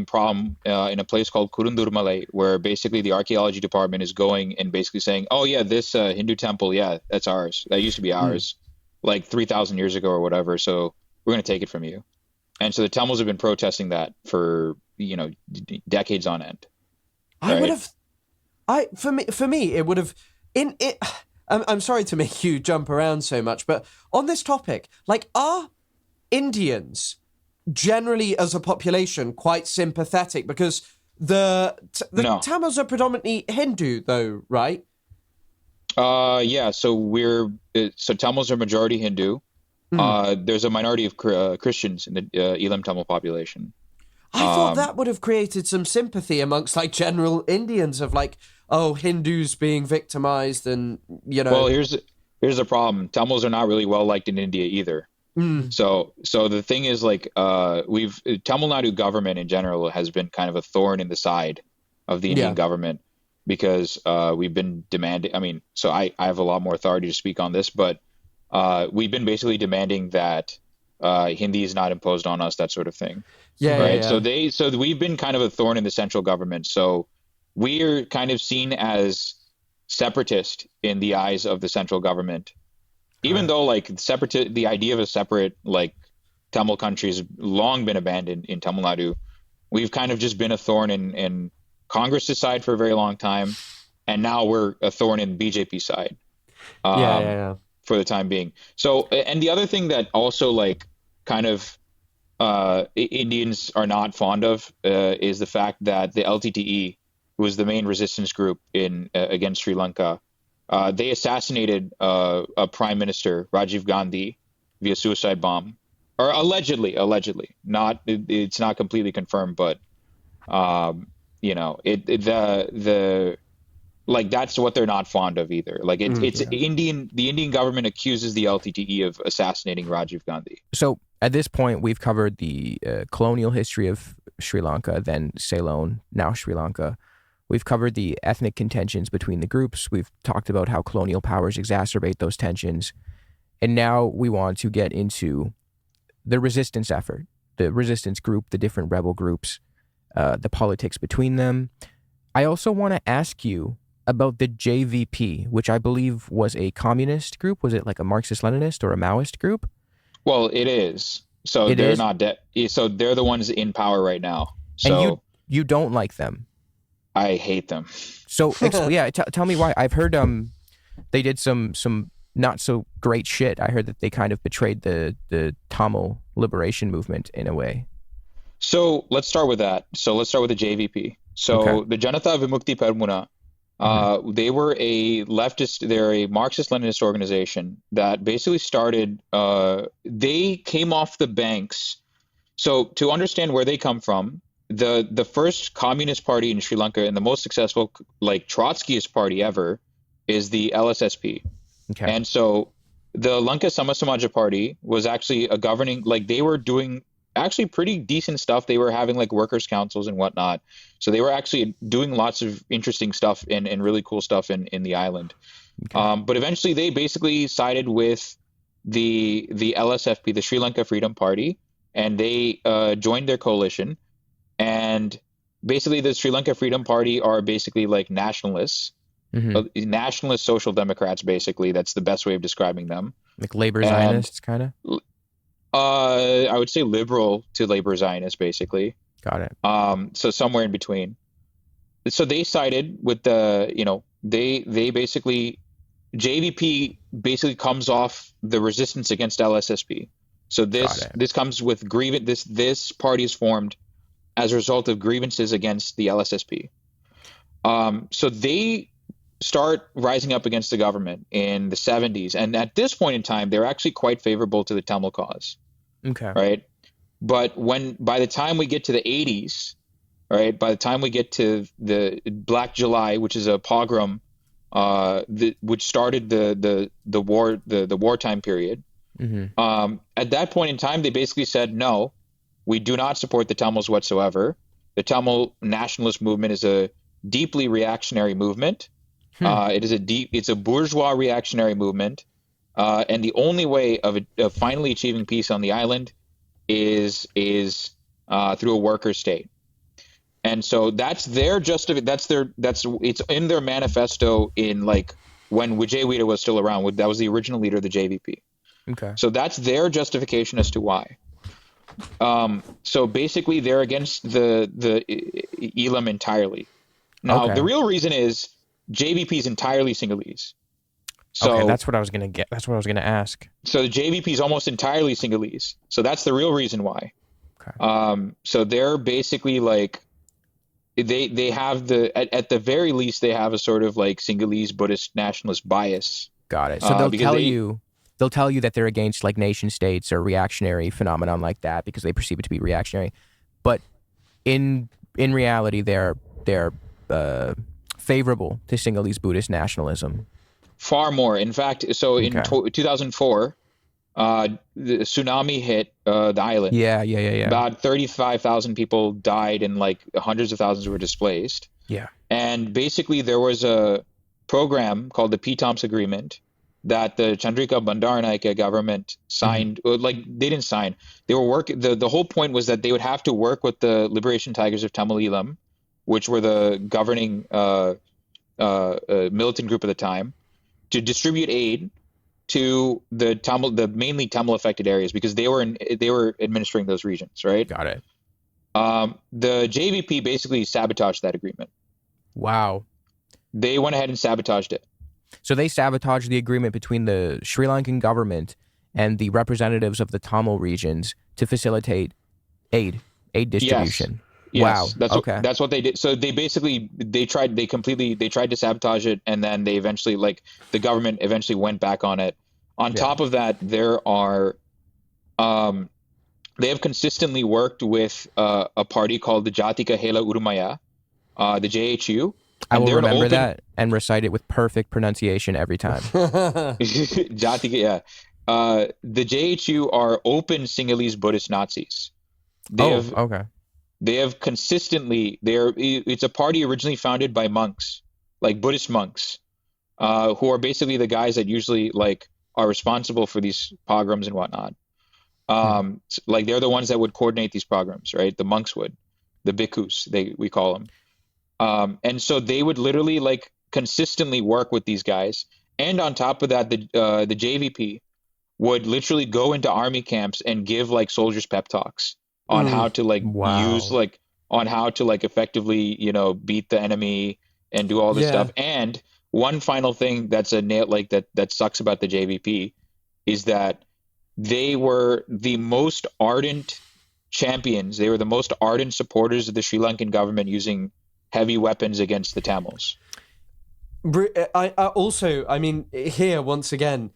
problem in a place called Kurundurmalai, where basically the archaeology department is going and basically saying, oh yeah, this Hindu temple, yeah, that's ours. That used to be ours, like 3,000 years ago or whatever. So we're going to take it from you. And so the Tamils have been protesting that for decades on end. For me, it would have I'm sorry to make you jump around so much, but on this topic, like, are Indians generally as a population quite sympathetic? Because the Tamils are predominantly Hindu though, right? Yeah, so Tamils are majority Hindu. There's a minority of Christians in the Eelam Tamil population. I thought that would have created some sympathy amongst like general Indians of like, oh, Hindus being victimized and Well, here's the problem. Tamils are not really well liked in India either. So the thing is, like, Tamil Nadu government in general has been kind of a thorn in the side of the Indian government, because we've been demanding. I mean, so I have a lot more authority to speak on this, but we've been basically demanding that Hindi is not imposed on us, that sort of thing. Right. So we've been kind of a thorn in the central government. So we're kind of seen as separatist in the eyes of the central government. Even though like the idea of a separate like Tamil country has long been abandoned in Tamil Nadu, we've kind of just been a thorn in Congress's side for a very long time, and now we're a thorn in BJP side. For the time being. So, and the other thing that also like kind of Indians are not fond of is the fact that the LTTE, who was the main resistance group against Sri Lanka, they assassinated a prime minister, Rajiv Gandhi, via suicide bomb, or allegedly. It's not completely confirmed, but that's what they're not fond of either. Like the Indian government accuses the LTTE of assassinating Rajiv Gandhi. So at this point, we've covered the colonial history of Sri Lanka, then Ceylon, now Sri Lanka. We've covered the ethnic contentions between the groups. We've talked about how colonial powers exacerbate those tensions. And now we want to get into the resistance effort, the resistance group, the different rebel groups, the politics between them. I also want to ask you about the JVP, which I believe was a communist group. Was it like a Marxist-Leninist or a Maoist group? Well, it is. So It they're is, not dead. So they're the ones in power right now. and So you don't like them. I hate them. So yeah, tell me why. I've heard they did some not so great shit. I heard that they kind of betrayed the Tamil liberation movement in a way. So let's start with that. So let's start with the JVP. Okay. So the Janata Vimukti Peramuna, they were a leftist, they're a Marxist-Leninist organization that basically started, they came off the banks. So to understand where they come from, the first communist party in Sri Lanka and the most successful, like Trotskyist party ever, is the LSSP. Okay. And so the Lanka Samasamaja Party was actually a governing, like they were doing actually pretty decent stuff. They were having like workers' councils and whatnot. So they were actually doing lots of interesting stuff and really cool stuff in the island. Okay. But eventually they basically sided with the LSFP, the Sri Lanka Freedom Party, and they joined their coalition. And basically the Sri Lanka Freedom Party are basically like nationalists, Hmm. nationalist social democrats, basically. That's the best way of describing them. Like labor And Zionists, kind of. I would say liberal to labor Zionist, basically. Got it. So somewhere in between. So they sided with the, they basically JVP basically comes off the resistance against LSSP. So Got this it. this comes with grievance. This party is formed as a result of grievances against the LSSP. So they start rising up against the government in the 70s, and at this point in time, they're actually quite favorable to the Tamil cause, Okay. right? But by the time we get to the 80s, right, by the time we get to the Black July, which is a pogrom, which started the war, the wartime period. Hmm. At that point in time, they basically said, no, we do not support the Tamils whatsoever. The Tamil nationalist movement is a deeply reactionary movement. Hmm. It's a bourgeois reactionary movement, and the only way of finally achieving peace on the island is through a worker state. And so that's their it's in their manifesto in like when Vijay Veera was still around. That was the original leader of the JVP. Okay. So that's their justification as to why. So basically, they're against the Eelam entirely. Now, Okay. the real reason is JVP is entirely Sinhalese. So Okay, that's what I was gonna get. That's what I was gonna ask. so the JVP is almost entirely Sinhalese. So that's the real reason why. Okay. So they're basically like they have at the very least they have a sort of like Sinhalese Buddhist nationalist bias. Got it. So they'll Because tell you that they're against like nation states or reactionary phenomenon like that because they perceive it to be reactionary, but in reality they're favorable to Sinhalese Buddhist nationalism. Far more. In fact, so in Okay. 2004, the tsunami hit the island. Yeah. About 35,000 people died and like hundreds of thousands were displaced. Yeah. And basically, there was a program called the P-TOMS Agreement that the Chandrika Bandaranaike government signed. Like they didn't sign. They were working. The whole point was that they would have to work with the Liberation Tigers of Tamil Eelam, which were the governing militant group at the time, to distribute aid to the mainly Tamil affected areas because they were administering those regions, right? Got it. The JVP basically sabotaged that agreement. Wow. They went ahead and sabotaged it. So they sabotaged the agreement between the Sri Lankan government and the representatives of the Tamil regions to facilitate aid distribution. Yes, Wow. Okay. That's what they did. So they tried to sabotage it, and then they eventually the government eventually went back on it. On top of that, they have consistently worked with a party called the Jatika Hela Urumaya, the JHU. I And will they're an remember open- that and recite it with perfect pronunciation every time. Jatika, yeah. The JHU are open Sinhalese Buddhist Nazis. Okay. They have consistently it's a party originally founded by monks, like Buddhist monks, who are basically the guys that usually like are responsible for these pogroms and whatnot. Like they're the ones that would coordinate these pogroms, right? The monks would, the bhikkhus, we call them. And so they would literally like consistently work with these guys. And on top of that, the JVP would literally go into army camps and give like soldiers pep talks on how to like Wow. use like on how to like effectively, beat the enemy and do all this Yeah. stuff. And one final thing that's a nail like that sucks about the JVP is that they were the most ardent champions. They were the most ardent supporters of the Sri Lankan government using heavy weapons against the Tamils. I also, I mean, here once again,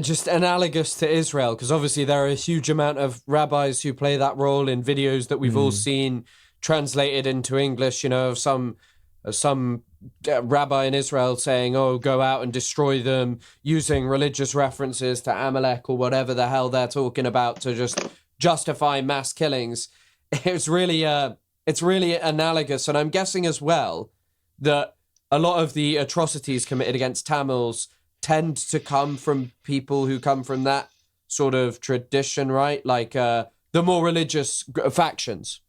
just analogous to Israel, because obviously there are a huge amount of rabbis who play that role in videos that we've all seen translated into English, of some rabbi in Israel saying, oh, go out and destroy them, using religious references to Amalek or whatever the hell they're talking about to just justify mass killings. It's really analogous. And I'm guessing as well that a lot of the atrocities committed against Tamils tend to come from people who come from that sort of tradition, right? Like the more religious factions.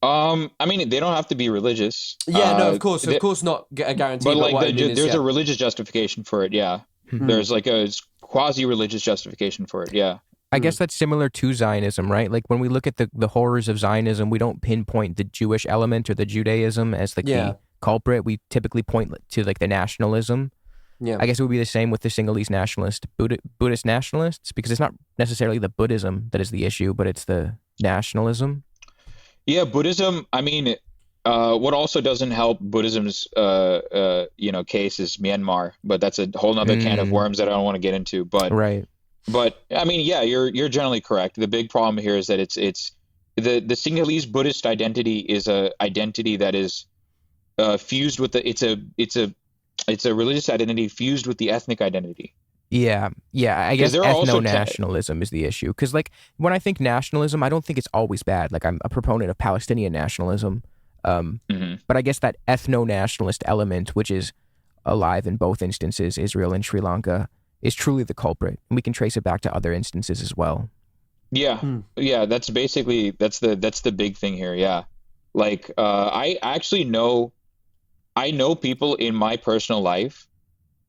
I mean, they don't have to be religious. Yeah, no, of course not a guarantee. But like, what I mean there's a religious justification for it. Yeah, there's like a quasi-religious justification for it. Yeah. I guess that's similar to Zionism, right? Like when we look at the horrors of Zionism, we don't pinpoint the Jewish element or the Judaism as like the culprit. We typically point to like the nationalism. Yeah. I guess it would be the same with the Sinhalese nationalist, Buddhist nationalists, because it's not necessarily the Buddhism that is the issue, but it's the nationalism. Yeah, Buddhism. I mean, what also doesn't help Buddhism's case is Myanmar, but that's a whole nother can of worms that I don't want to get into. But right. But I mean, yeah, you're generally correct. The big problem here is that it's the Sinhalese Buddhist identity is a identity that is fused with it's a religious identity fused with the ethnic identity. Yeah. I guess ethno-nationalism is the issue. Because like when I think nationalism, I don't think it's always bad. Like I'm a proponent of Palestinian nationalism. But I guess that ethno-nationalist element, which is alive in both instances, Israel and Sri Lanka, is truly the culprit. And we can trace it back to other instances as well. Yeah. Yeah, that's basically that's the big thing here. Yeah. Like I actually know people in my personal life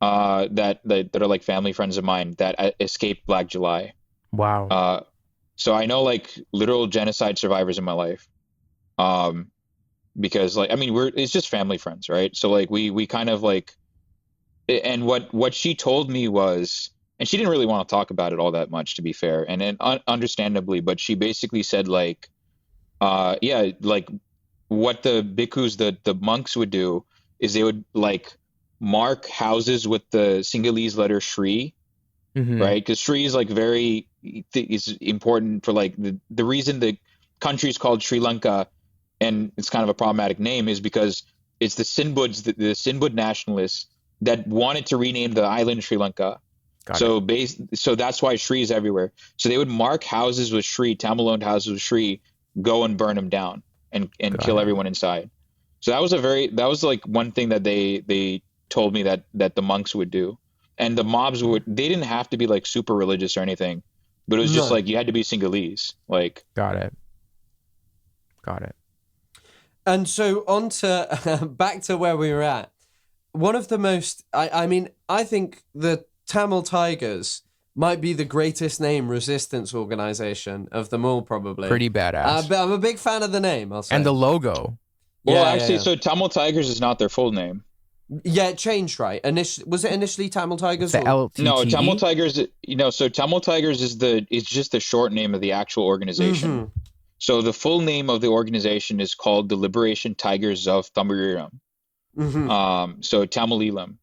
that are like family friends of mine that escaped Black July. Wow. So I know like literal genocide survivors in my life. Because like I mean it's just family friends, right? So like we kind of like, and what she told me was, and she didn't really want to talk about it all that much, to be fair, and understandably, but she basically said like like what the bhikkhus, the monks would do is they would like mark houses with the Sinhalese letter Sri, right? Because Sri is like is important for like the reason the country is called Sri Lanka, and it's kind of a problematic name, is because it's the Sinbud nationalists that wanted to rename the island Sri Lanka. So that's why Sri is everywhere. So they would mark houses with Sri, Tamil-owned houses with Sri, go and burn them down and kill everyone inside. So that was like one thing that they told me that the monks would do. And the mobs they didn't have to be like super religious or anything, but it was just like you had to be Sinhalese. Like Got it. And so on to back to where we were at. One of the most, I think the Tamil Tigers might be the greatest name resistance organization of them all, probably. Pretty badass. I'm a big fan of the name, I'll say. And the logo. Well, so Tamil Tigers is not their full name. Yeah, it changed, right? Was it initially Tamil Tigers? The LTTE? No, Tamil Tigers. So Tamil Tigers is just the short name of the actual organization. So the full name of the organization is called the Liberation Tigers of Tamil Eelam. So Tamil Eelam.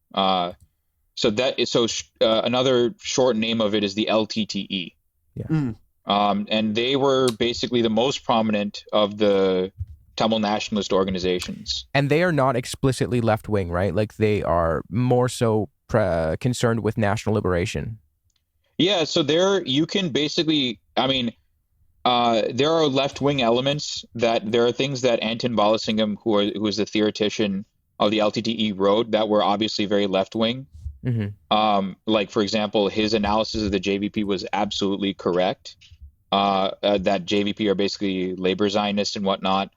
Another short name of it is the LTTE. Yeah. And they were basically the most prominent of the Tamil nationalist organizations. And they are not explicitly left-wing, right? Like they are more so concerned with national liberation. Yeah, so you can basically, there are left-wing elements there are things that Anton Balasingham, who is the theoretician of the LTTE, wrote that were obviously very left-wing. Like, for example, his analysis of the JVP was absolutely correct. That JVP are basically labor Zionists and whatnot.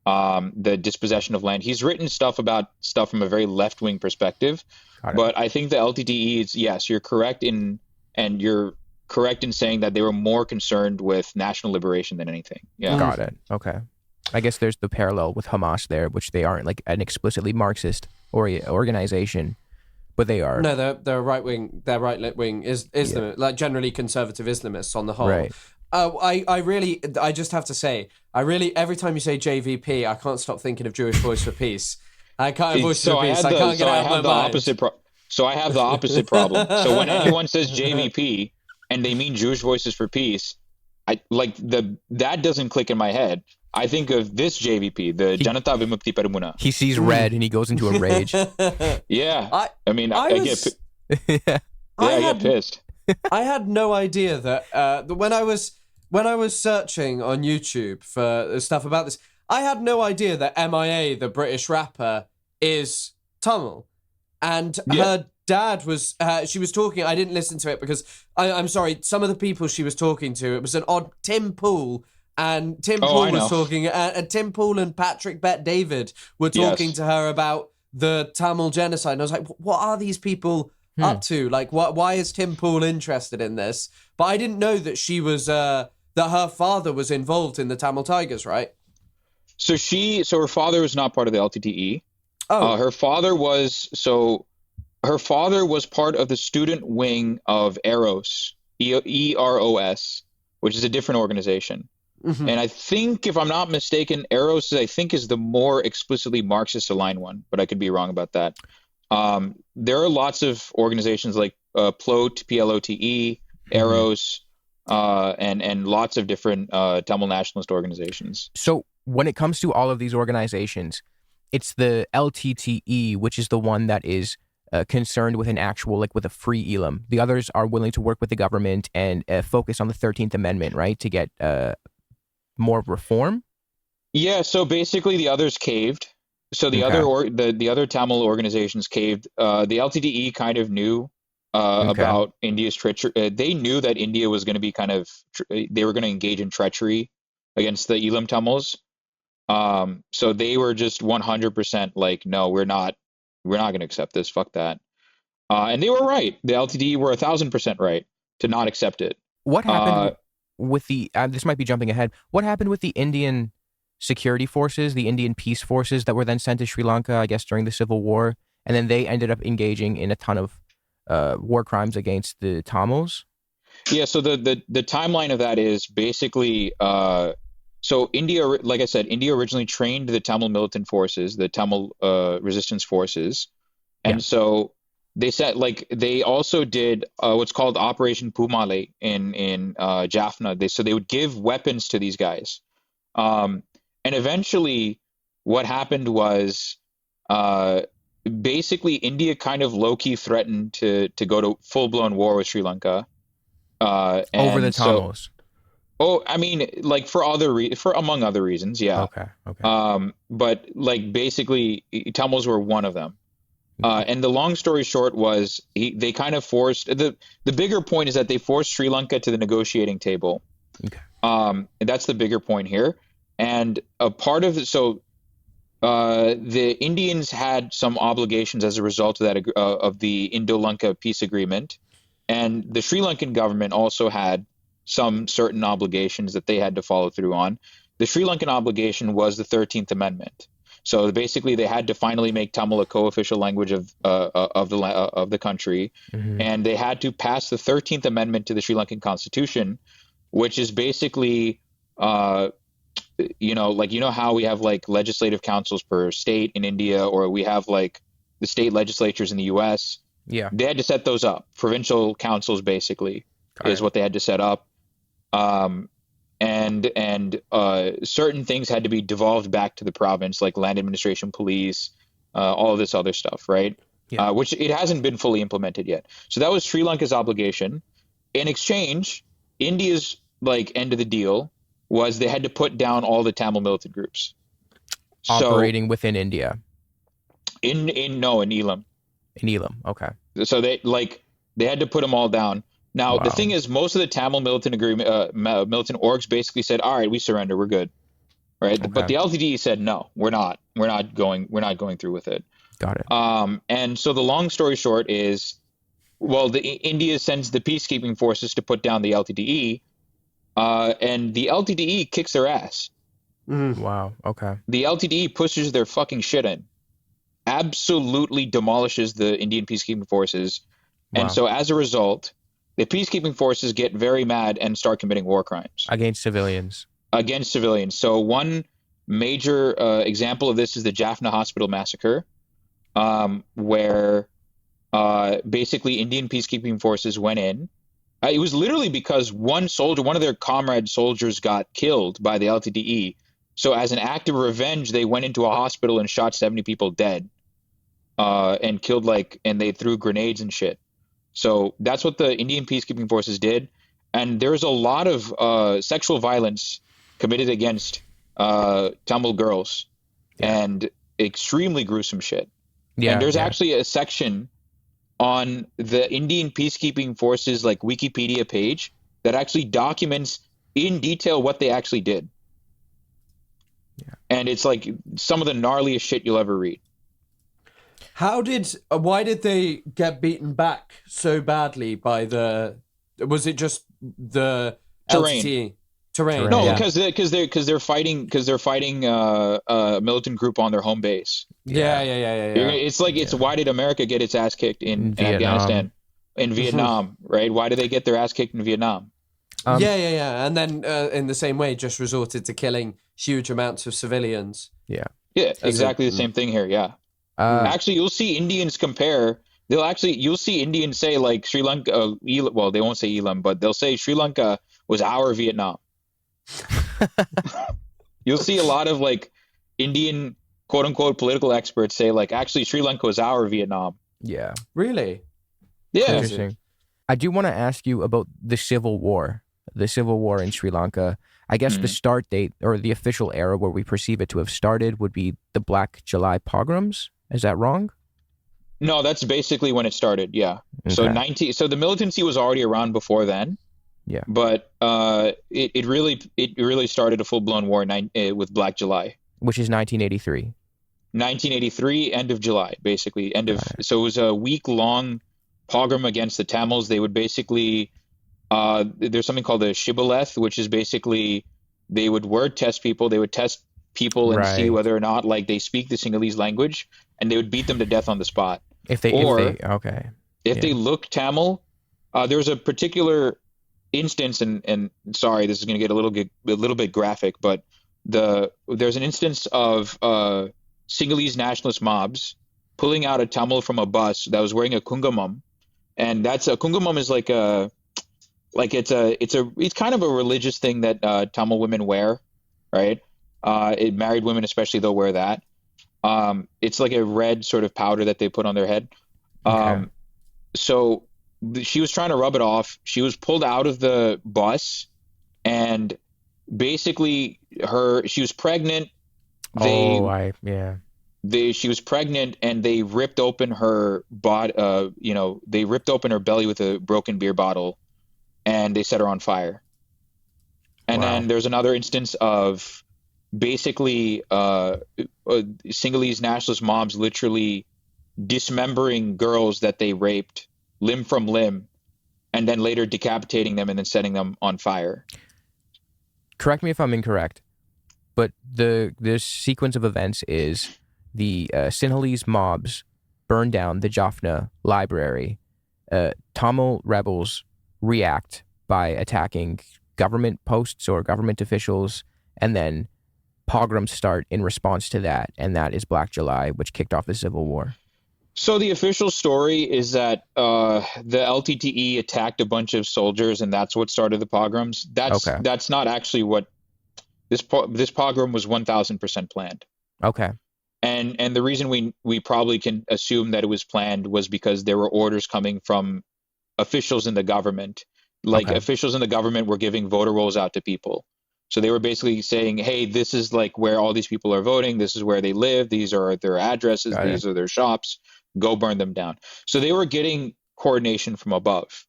The dispossession of land. He's written stuff from a very left-wing perspective. But I think the LTTE is, yes, you're correct in and you're correct in saying that they were more concerned with national liberation than anything. Yeah. Got it. Okay. I guess there's the parallel with Hamas there, which they aren't like an explicitly Marxist or organization, but they are. No, they're right wing. They're right wing Islam, like generally conservative Islamists on the whole. Right. I just have to say, every time you say JVP, I can't stop thinking of Jewish Voice for Peace. I can't voice for peace. I can't get out of my mind. So I have the opposite problem. So when anyone says JVP and they mean Jewish Voices for Peace, that doesn't click in my head. I think of this JVP, the Janata Vimukti Peramuna. He sees red and he goes into a rage. Yeah. I get pissed. I had no idea that when I was searching on YouTube for stuff about this, I had no idea that MIA, the British rapper, is Tamil. And her dad was, she was talking, I didn't listen to it because, I'm sorry, some of the people she was talking to, it was an odd Tim Pool. And Tim Pool was talking, and Tim Pool and Patrick Bet-David were talking to her about the Tamil genocide. And I was like, what are these people up to? Like, why is Tim Pool interested in this? But I didn't know that she was, that her father was involved in the Tamil Tigers, right? So her father was not part of the LTTE. Oh. Her father was part of the student wing of EROS, EROS, which is a different organization. Mm-hmm. And I think, if I'm not mistaken, EROS, is the more explicitly Marxist aligned one, but I could be wrong about that. There are lots of organizations like PLOTE, PLOTE, EROS, and lots of different Tamil nationalist organizations. So when it comes to all of these organizations, it's the LTTE, which is the one that is concerned with an actual, like with a free Eelam. The others are willing to work with the government and focus on the 13th Amendment, right, to get more reform? Yeah, so basically the others caved. So the other Tamil organizations caved. The LTTE kind of knew about India's treachery. They knew that India was going to be they were going to engage in treachery against the Eelam Tamils. So they were just 100% like, no, we're not going to accept this. Fuck that. And they were right. The LTTE were 1,000% right to not accept it. What happened with the? This might be jumping ahead. What happened with the Indian security forces, the Indian peace forces that were then sent to Sri Lanka, I guess, during the Civil War, and then they ended up engaging in a ton of war crimes against the Tamils? Yeah. So the timeline of that is basically. So India, like I said, India originally trained the Tamil militant forces, the Tamil resistance forces, and so they also did what's called Operation Pumale in Jaffna. They would give weapons to these guys, and eventually, what happened was basically India kind of low-key threatened to go to full-blown war with Sri Lanka over the Tamils. I mean, like for among other reasons, yeah. Okay. But like basically, Tamils were one of them. And the long story short was they kind of forced the bigger point is that they forced Sri Lanka to the negotiating table. Okay. And that's the bigger point here. And a part of it, the Indians had some obligations as a result of that of the Indo-Lanka peace agreement, and the Sri Lankan government also had some certain obligations that they had to follow through on. The Sri Lankan obligation was the 13th Amendment. So basically, they had to finally make Tamil a co-official language of the country, and they had to pass the 13th Amendment to the Sri Lankan Constitution, which is basically, how we have like legislative councils per state in India, or we have like the state legislatures in the U.S. Yeah, they had to set those up. Provincial councils, basically, is what they had to set up. And certain things had to be devolved back to the province, like land administration, police, all of this other stuff, right? Yeah. Which it hasn't been fully implemented yet. So that was Sri Lanka's obligation. In exchange, India's end of the deal was they had to put down all the Tamil militant groups operating within India. In Eelam. In Eelam, okay. So they had to put them all down. Now, the thing is, most of the Tamil militant militant orgs basically said, all right, we surrender, we're good. Right. Okay. But the LTTE said, no, we're not going through with it. Got it. And so the long story short is well, India sends the peacekeeping forces to put down the LTTE, and the LTTE kicks their ass. Wow. Okay. The LTTE pushes their fucking shit in, absolutely demolishes the Indian peacekeeping forces, and Wow. so as a result, the peacekeeping forces get very mad and start committing war crimes Against civilians. against civilians. So one major example of this is the Jaffna Hospital massacre, where basically Indian peacekeeping forces went in. It was literally because one of their comrade soldiers got killed by the LTTE. So as an act of revenge, they went into a hospital and shot 70 people dead, and killed and they threw grenades and shit. So that's what the Indian peacekeeping forces did. And there's a lot of sexual violence committed against Tamil girls, and extremely gruesome shit. Yeah. And there's yeah. actually a section on the Indian peacekeeping forces Wikipedia page that actually documents in detail what they actually did. Yeah. And it's some of the gnarliest shit you'll ever read. Why did they get beaten back so badly by was it just the Terrain. LTTE? Terrain. No, yeah. because they're fighting a militant group on their home base. Yeah. It's why did America get its ass kicked in Afghanistan, in Vietnam, right? Why did they get their ass kicked in Vietnam? And then in the same way, just resorted to killing huge amounts of civilians. Yeah. Yeah, exactly the same thing here. Yeah. Actually, you'll see Indians compare. You'll see Indians say Sri Lanka. Well, they won't say Eelam, but they'll say Sri Lanka was our Vietnam. You'll see a lot of Indian quote unquote political experts say actually Sri Lanka was our Vietnam. Yeah. Really? Yeah. Interesting. I do want to ask you about the civil war in Sri Lanka. I guess the start date or the official era where we perceive it to have started would be the Black July pogroms. Is that wrong? No, that's basically when it started. Yeah. Okay. So the militancy was already around before then. Yeah. But it really started a full-blown war with Black July. Which is 1983. 1983, end of July, basically. So it was a week-long pogrom against the Tamils. They would basically there's something called a shibboleth, which is basically they would word test people. They would test people and see whether or not they speak the Sinhalese language, and they would beat them to death on the spot. If they look Tamil, there's a particular instance, and sorry, this is going to get a little bit graphic, but there's an instance of Sinhalese nationalist mobs pulling out a Tamil from a bus that was wearing a kungumam, and a kungumam is it's kind of a religious thing that Tamil women wear, right? Married women especially, they'll wear that. It's like a red sort of powder that they put on their head. Okay. So she was trying to rub it off. She was pulled out of the bus, and basically she was pregnant. She was pregnant, and they ripped open her they ripped open her belly with a broken beer bottle, and they set her on fire. And then there's another instance of basically Sinhalese nationalist mobs literally dismembering girls that they raped limb from limb, and then later decapitating them and then setting them on fire. Correct me if I'm incorrect, but this sequence of events is the Sinhalese mobs burn down the Jaffna library. Tamil rebels react by attacking government posts or government officials, and then pogroms start in response to that, and that is Black July, which kicked off the Civil War. So the official story is that the LTTE attacked a bunch of soldiers, and that's what started the pogroms. That's not actually what this pogrom was. 1,000% planned. Okay. And the reason we probably can assume that it was planned was because there were orders coming from officials in the government. Officials in the government were giving voter rolls out to people. So they were basically saying, hey, this is where all these people are voting. This is where they live. These are their addresses. These are their shops. Go burn them down. So they were getting coordination from above.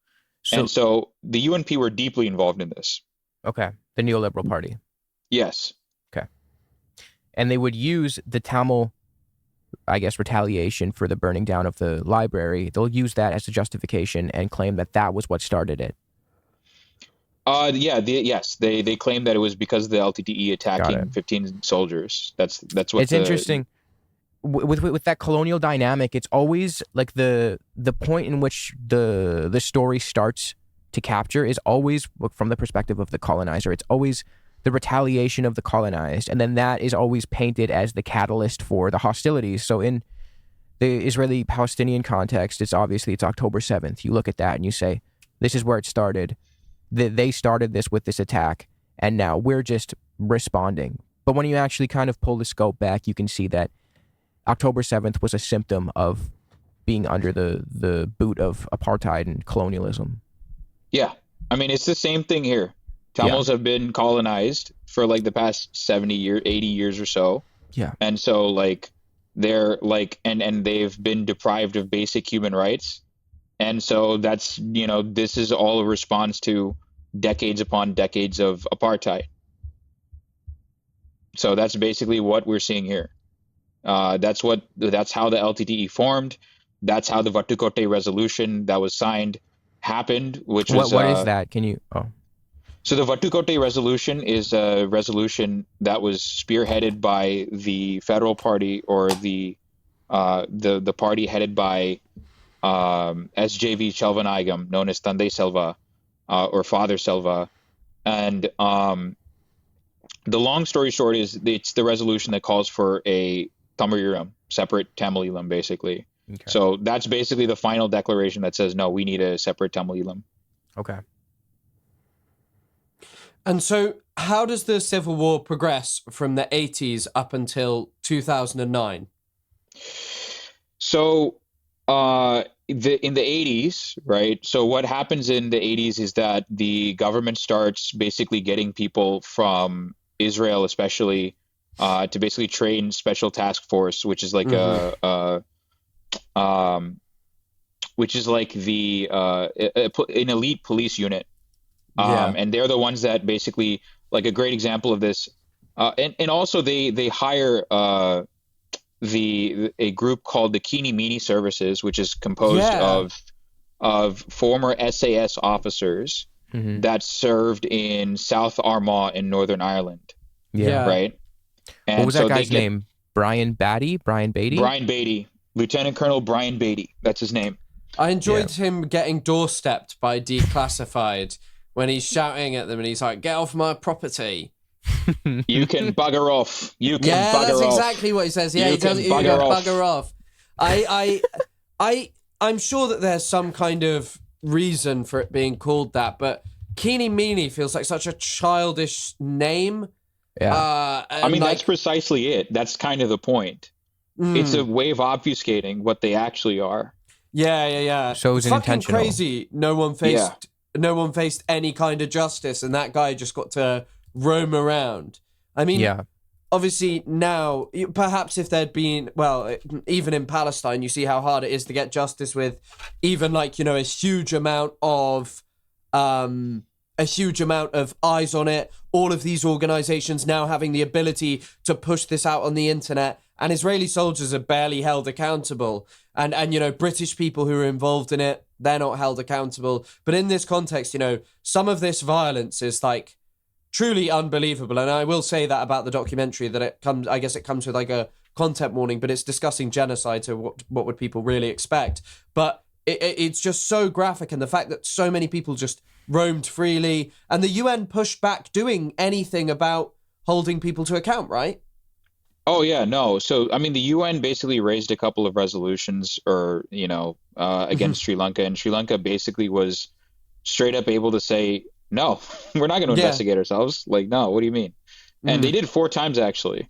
And so the UNP were deeply involved in this. Okay. The Neoliberal Party. Yes. Okay. And they would use the Tamil I guess, retaliation for the burning down of the library, they'll use that as a justification and claim that that was what started it. Yes, they claim that it was because of the LTTE Got attacking it. 15 soldiers. That's what It's interesting. With that colonial dynamic, it's always like the point in which the story starts to capture is always from the perspective of the colonizer. It's always the retaliation of the colonized, and then that is always painted as the catalyst for the hostilities. So in the Israeli-Palestinian context, it's October 7th. You look at that and you say, this is where it started. They started this with this attack, and now we're just responding. But when you actually kind of pull the scope back, you can see that October 7th was a symptom of being under the boot of apartheid and colonialism. Yeah. I mean, it's the same thing here. Tamils have been colonized for like the past 80 years or so. Yeah. And so like they're like, and they've been deprived of basic human rights. And so that's, this is all a response to decades upon decades of apartheid. So that's basically what we're seeing here. That's how the LTTE formed. That's how the Vatukote resolution that was signed happened, which was what is that? Can you? Oh. So the Vatukote resolution is a resolution that was spearheaded by the federal party, or the party headed by SJV Chelvanayagam, known as Tande Selva, or Father Selva. And the long story short is it's the resolution that calls for a Tamil separate Tamil basically. Okay. So that's basically the final declaration that says, no, we need a separate Tamil. Okay. And so how does the Civil War progress from the 80s up until 2009? So in the 80s, right? So what happens in the 80s is that the government starts basically getting people from Israel, especially, to basically train Special Task Force, which is like which is like an elite police unit. And they're the ones that basically, like, a great example of this. And also they hire a group called the Kini Mini Services, which is composed of former SAS officers that served in South Armagh in Northern Ireland. Yeah. Right. And what was that guy's name? Brian Beatty? Brian Beatty. Lieutenant Colonel Brian Beatty. That's his name. I enjoyed him getting doorstepped by Declassified when he's shouting at them and he's like, "Get off my property." You can bugger off. You can bugger off. Yeah, that's exactly what he says. Yeah, he tells you to bugger off. I'm sure that there's some kind of reason for it being called that, but Keeny Meeny feels like such a childish name. Yeah. I mean, that's precisely it. That's kind of the point. It's a way of obfuscating what they actually are. Yeah. So it was fucking intentional. Crazy. No one faced any kind of justice, and that guy just got to roam around. I mean, obviously now, perhaps if there'd been, well, even in Palestine, you see how hard it is to get justice with even like, a huge amount of eyes on it. All of these organizations now having the ability to push this out on the internet, and Israeli soldiers are barely held accountable. And British people who are involved in it, they're not held accountable. But in this context, some of this violence is like truly unbelievable. And I will say that about the documentary, that it comes with like a content warning, but it's discussing genocide, so what would people really expect? But it's just so graphic, and the fact that so many people just roamed freely, and the UN pushed back doing anything about holding people to account, right? Oh yeah, no. So I mean, the UN basically raised a couple of resolutions, or against Sri Lanka, and Sri Lanka basically was straight up able to say, no, we're not going to investigate ourselves. Like, no, what do you mean? And they did 4 times actually.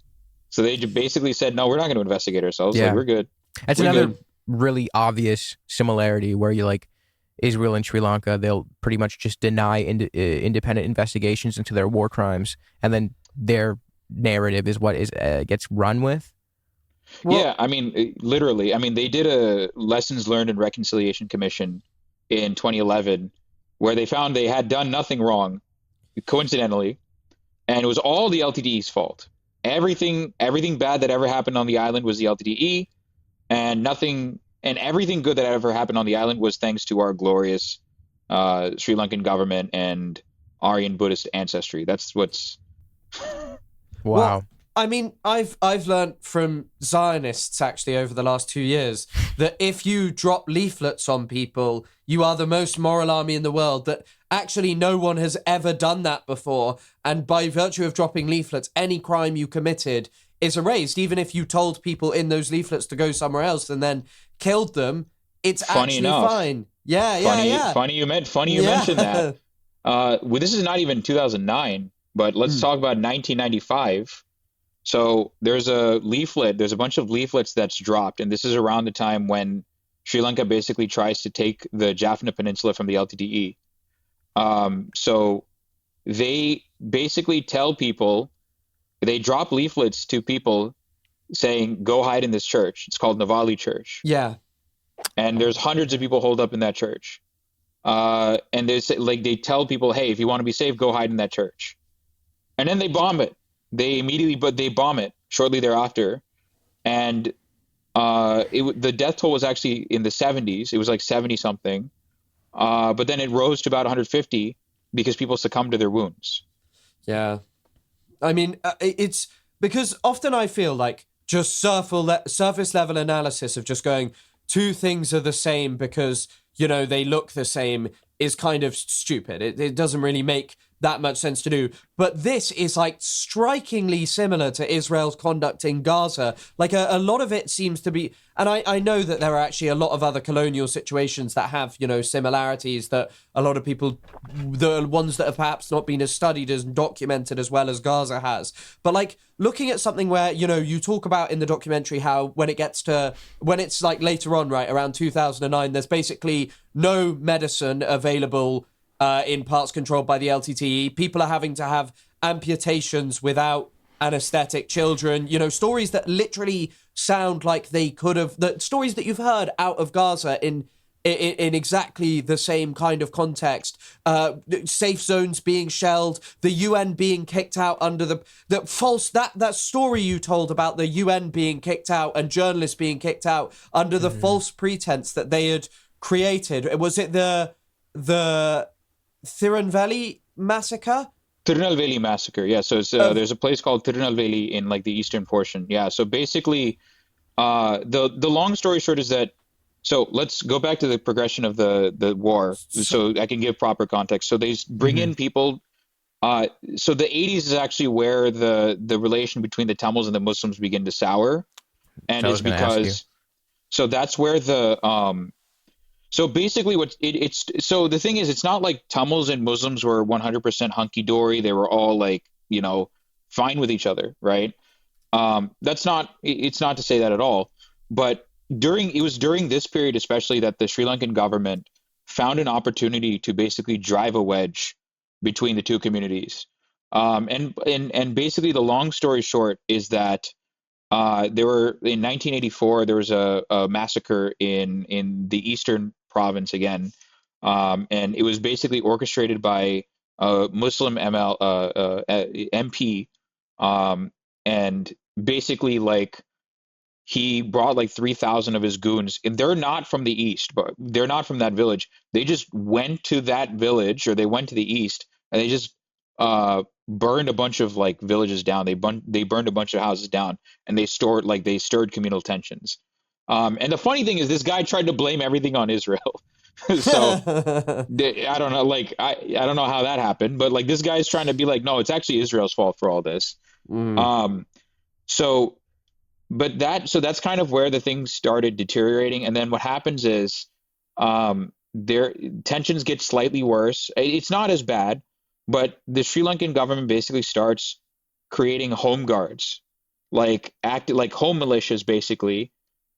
So they basically said, no, we're not going to investigate ourselves. Yeah. Like, we're good. That's another really obvious similarity where you like Israel and Sri Lanka, they'll pretty much just deny independent investigations into their war crimes, and then their narrative is what gets run with. Well, yeah, I mean, literally. I mean, they did a Lessons Learned and Reconciliation Commission in 2011 where they found they had done nothing wrong, coincidentally, and it was all the LTTE's fault. Everything bad that ever happened on the island was the LTTE. and everything good that ever happened on the island was thanks to our glorious Sri Lankan government and Aryan Buddhist ancestry. That's what's Wow. Well, I mean, I've learned from Zionists actually over the last 2 years that if you drop leaflets on people, you are the most moral army in the world. That actually no one has ever done that before, and by virtue of dropping leaflets, any crime you committed is erased. Even if you told people in those leaflets to go somewhere else and then killed them, it's funny actually enough. fine. Yeah, yeah, Funny, yeah, funny you mentioned that. yeah. Well, this is not even 2009, but let's Mm, talk about 1995. So there's a bunch of leaflets that's dropped, and this is around the time when Sri Lanka basically tries to take the Jaffna Peninsula from the LTTE. So they basically tell people, they drop leaflets to people saying, "Go hide in this church." It's called Navali Church, yeah. and there's hundreds of people holed up in that church. And they say, like they tell people, "Hey, if you want to be safe, go hide in that church." And then they bomb it. But they bomb it shortly thereafter. And the death toll was actually in the 70s. It was like 70 something. But then it rose to about 150 because people succumbed to their wounds. Yeah. I mean, it's because often I feel like just surface level analysis of just going, two things are the same because, they look the same is kind of stupid. It doesn't really make that much sense to do. But this is like strikingly similar to Israel's conduct in Gaza. Like a lot of it seems to be, and I know that there are actually a lot of other colonial situations that have, similarities that a lot of people, the ones that have perhaps not been as studied as documented as well as Gaza has. But like looking at something where, you talk about in the documentary how when it's like later on, right, around 2009, there's basically no medicine available in parts controlled by the LTTE. People are having to have amputations without anesthetic. Children, stories that literally sound like they could have, the stories that you've heard out of Gaza in exactly the same kind of context. Safe zones being shelled, the UN being kicked out under the false, that story you told about the UN being kicked out and journalists being kicked out under the false pretense that they had created. Was it the Thirunelveli massacre? Tirunelveli massacre. Yeah. So Of there's a place called Tirunelveli in like the eastern portion. Yeah. So basically, the long story short is that, so let's go back to the progression of the war so I can give proper context. So they bring Mhm. in people. So the 80s is actually where the relation between the Tamils and the Muslims begin to sour, and So I it's was going to ask you. because so that's where so basically so the thing is, it's not like Tamils and Muslims were 100% hunky dory. They were all like, fine with each other, right? It's not to say that at all, but it was during this period especially that the Sri Lankan government found an opportunity to basically drive a wedge between the two communities. And basically the long story short is that there were in 1984 there was a massacre in the eastern province again, and it was basically orchestrated by a Muslim MP, and basically like he brought like 3,000 of his goons, and they're not from the east, but they're not from that village. They just went to that village, or they went to the east, and they just burned a bunch of like villages down. They burned a bunch of houses down, and they stirred communal tensions. And the funny thing is, this guy tried to blame everything on Israel. So I don't know, I don't know how that happened, but like this guy's trying to be like, no, it's actually Israel's fault for all this. mm, Um, so so that's kind of where the things started deteriorating. And then what happens is their tensions get slightly worse. It's not as bad, but the Sri Lankan government basically starts creating home guards, like home militias basically,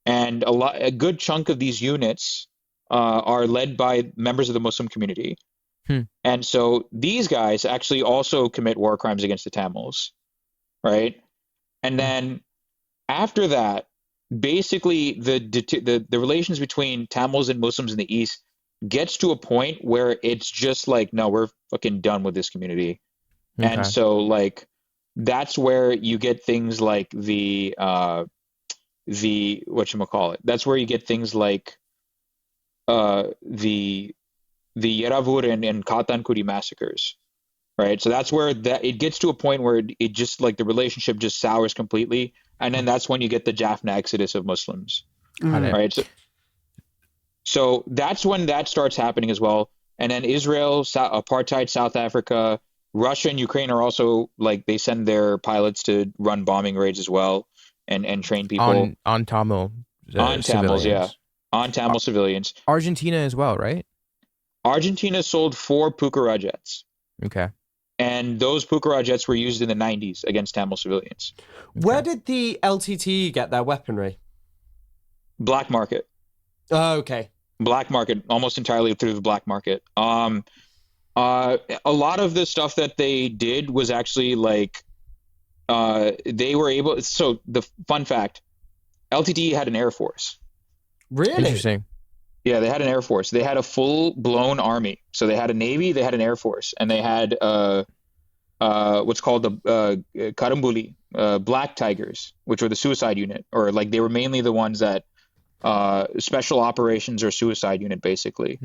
and a good chunk of these units are led by members of the Muslim community. Hmm. And so these guys actually also commit war crimes against the Tamils, right? And then after that, basically the relations between Tamils and Muslims in the East gets to a point where it's just like, no, we're fucking done with this community. And Okay. so like that's where you get things like the whatchamacallit. That's where you get things like the Yeravur and Katankuri massacres, right? So that's where that it gets to a point where it just like the relationship just sours completely, and then that's when you get the Jaffna exodus of Muslims, Got it. right? So that's when that starts happening as well. And then Israel, apartheid South Africa, Russia and Ukraine are also like they send their pilots to run bombing raids as well and train people On Tamil on Tamils, yeah, civilians. on Tamil civilians. Argentina as well, right? Argentina sold 4 Pucará jets, Okay. and those Pucará jets were used in the 90s against Tamil civilians. Where did the LTTE get their weaponry? Black market. Oh, okay. Black market, almost entirely through the black market. A lot of the stuff that they did was actually like they were able. So the fun fact, LTTE had an air force. Really? Interesting. Yeah, they had an air force. They had a full-blown army. So they had a navy, they had an air force, and they had what's called the Karambuli, Black Tigers, which were the suicide unit, or like they were mainly the ones that special operations or suicide unit, basically.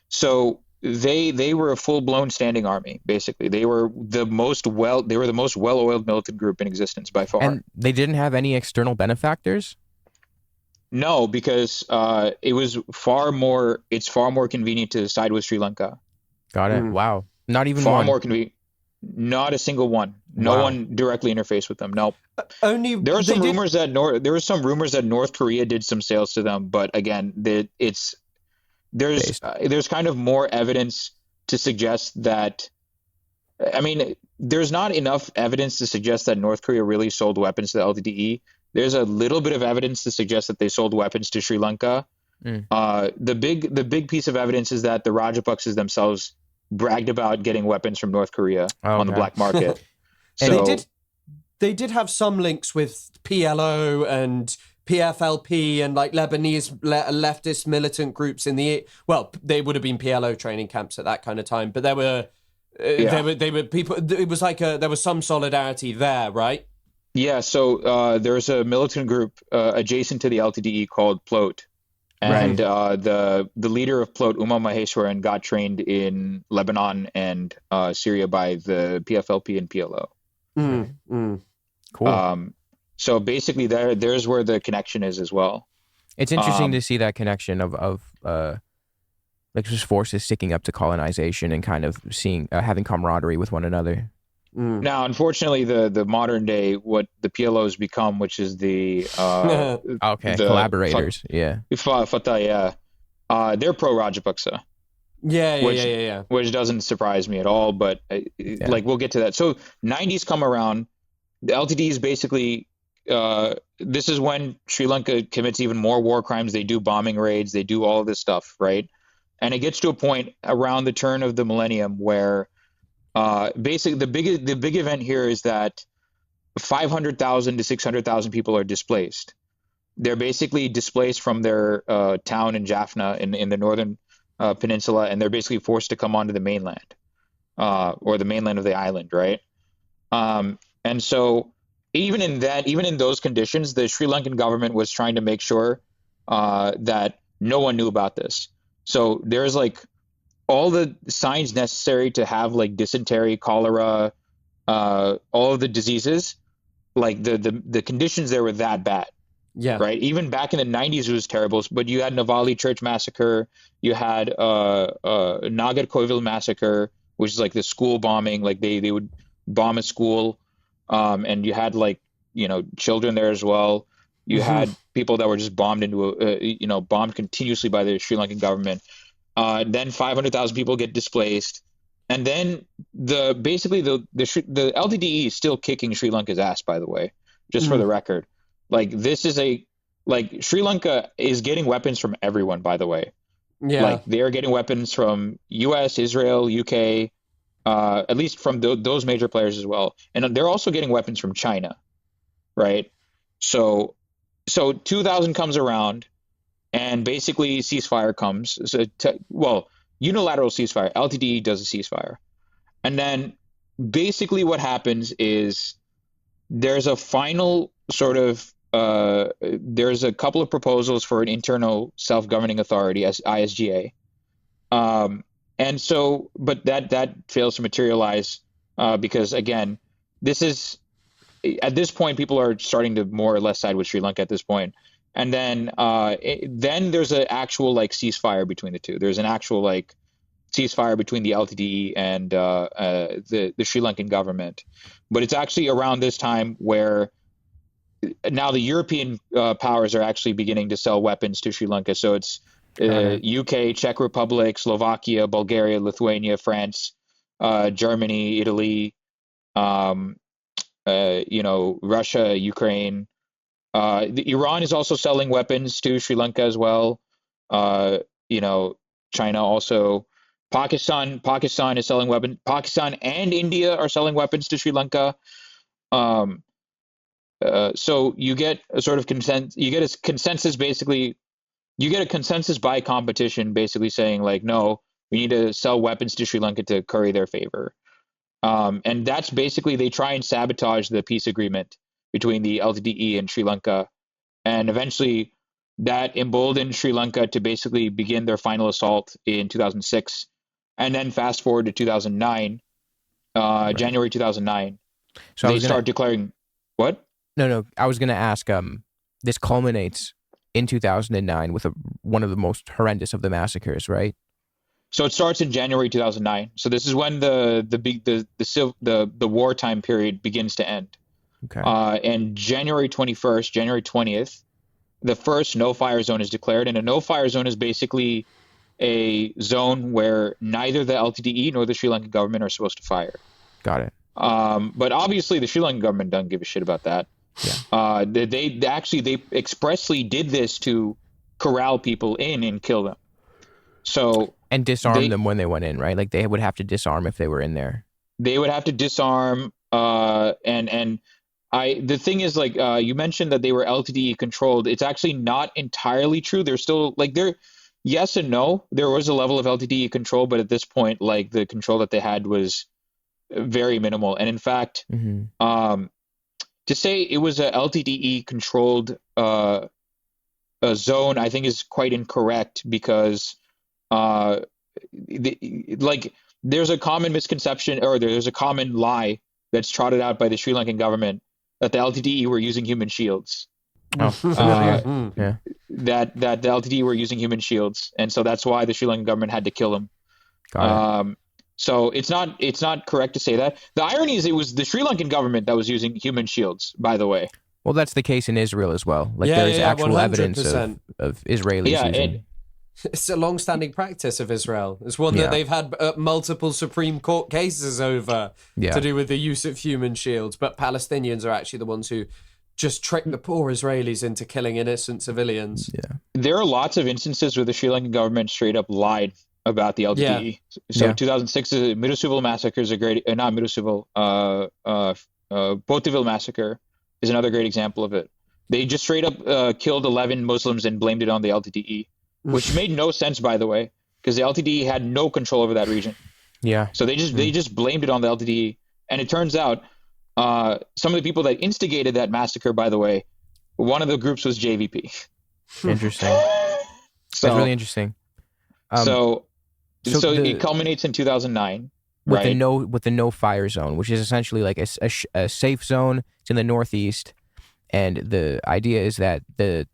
So they were a full-blown standing army, basically. They were the most well-oiled militant group in existence by far. And they didn't have any external benefactors? No, because it's far more convenient to side with Sri Lanka. Got it. Wow. Not even Far one. more convenient. Not a single one. No Wow. one directly interfaced with them. No. Only There were they some did- rumors that North Korea did some sales to them, but again, there's kind of more evidence to suggest that. I mean, there's not enough evidence to suggest that North Korea really sold weapons to the LTTE. There's a little bit of evidence to suggest that they sold weapons to Sri Lanka. The big piece of evidence is that the Rajapaksas themselves bragged about getting weapons from North Korea on the black market. And So they did have some links with PLO and PFLP and like Lebanese leftist militant groups they would have been PLO training camps at that kind of time, but there were people. It was like there was some solidarity there, right? yeah, so there's a militant group adjacent to the LTDE called Plot, and the leader of Plot, Uma Maheshwaran, got trained in Lebanon and Syria by the PFLP and PLO. Cool. So basically, there's where the connection is as well. It's interesting to see that connection of like just forces sticking up to colonization and kind of seeing having camaraderie with one another. Now, unfortunately, the modern day, what the PLO's become, which is the Collaborators, Fatah, yeah, they're pro Rajapaksa. Yeah. Which doesn't surprise me at all, but like we'll get to that. So 90s come around, the LTD is basically this is when Sri Lanka commits even more war crimes. They do bombing raids, they do all of this stuff, right? And it gets to a point around the turn of the millennium where basically the big event here is that 500,000 to 600,000 people are displaced. They're basically displaced from their town in Jaffna in the northern peninsula, and they're basically forced to come onto the mainland or the mainland of the island, right? And so even in those conditions, the Sri Lankan government was trying to make sure that no one knew about this. So there's like all the signs necessary to have like dysentery, cholera, all of the diseases, like the conditions there were that bad. Yeah. Right. Even back in the 90s, it was terrible. But you had Navali Church massacre. You had Nagarkoil massacre, which is like the school bombing. Like they would bomb a school, and you had like children there as well. You had people that were just bombed into bombed continuously by the Sri Lankan government. Then 500,000 people get displaced, and then the LTDE is still kicking Sri Lanka's ass. By the way, just for the record. Like this is Sri Lanka is getting weapons from everyone, by the way. Yeah. Like they are getting weapons from US, Israel, UK, at least from those major players as well. And they're also getting weapons from China, right? So 2000 comes around and basically ceasefire comes. Unilateral ceasefire. LTDE does a ceasefire. And then basically what happens is there's a final sort of there's a couple of proposals for an internal self-governing authority as ISGA. And so, but that fails to materialize because again, this is at this point people are starting to more or less side with Sri Lanka at this point. And then then there's an actual like ceasefire between the two. There's an actual like ceasefire between the LTTE and the Sri Lankan government. But it's actually around this time where now the European powers are actually beginning to sell weapons to Sri Lanka. So it's UK, Czech Republic, Slovakia, Bulgaria, Lithuania, France, Germany, Italy, Russia, Ukraine. Iran is also selling weapons to Sri Lanka as well. China also. Pakistan is selling weapons. Pakistan and India are selling weapons to Sri Lanka. So you get a sort of consensus. You get a consensus basically. You get a consensus by competition, basically saying like, no, we need to sell weapons to Sri Lanka to curry their favor. And that's basically they try and sabotage the peace agreement between the LTTE and Sri Lanka, and eventually that emboldened Sri Lanka to basically begin their final assault in 2006, and then fast forward to 2009, right. January 2009, so they start declaring what? No, I was going to ask. This culminates in 2009 with one of the most horrendous of the massacres, right? So it starts in January 2009. So this is when the wartime period begins to end. Okay. And January 21st, January 20th, the first no-fire zone is declared, and a no-fire zone is basically a zone where neither the LTTE nor the Sri Lankan government are supposed to fire. Got it. But obviously the Sri Lankan government doesn't give a shit about that. Yeah. They expressly did this to corral people in and kill them. So and disarm them when they went in, right? Like they would have to disarm if they were in there. They would have to disarm. The thing is, like you mentioned that they were LTTE controlled. It's actually not entirely true. They're still like yes and no. There was a level of LTTE control, but at this point, like the control that they had was very minimal. And in fact, to say it was a LTTE controlled zone, I think is quite incorrect because there's a common misconception, or there's a common lie that's trotted out by the Sri Lankan government that the LTTE were using human shields. Yeah. That the LTTE were using human shields, and so that's why the Sri Lankan government had to kill them. Got it. So it's not correct to say that. The irony is it was the Sri Lankan government that was using human shields, by the way. Well, that's the case in Israel as well. Like there is actual 100%. evidence of Israelis using. It's a long-standing practice of Israel. It's one that they've had multiple Supreme Court cases over to do with the use of human shields. But Palestinians are actually the ones who just trick the poor Israelis into killing innocent civilians. Yeah, there are lots of instances where the Sri Lankan government straight up lied about the LTTE. So 2006, the Midusuvil massacre is a great, not Midusuvil, Botiville massacre is another great example of it. They just straight up killed 11 Muslims and blamed it on the LTTE, which made no sense, by the way, because the LTTE had no control over that region. Yeah. So they just blamed it on the LTTE, and it turns out some of the people that instigated that massacre, by the way, one of the groups was JVP. Interesting. That's really interesting. So it culminates in 2009 with the no fire zone, which is essentially like a safe zone. It's in the northeast, and the idea is that the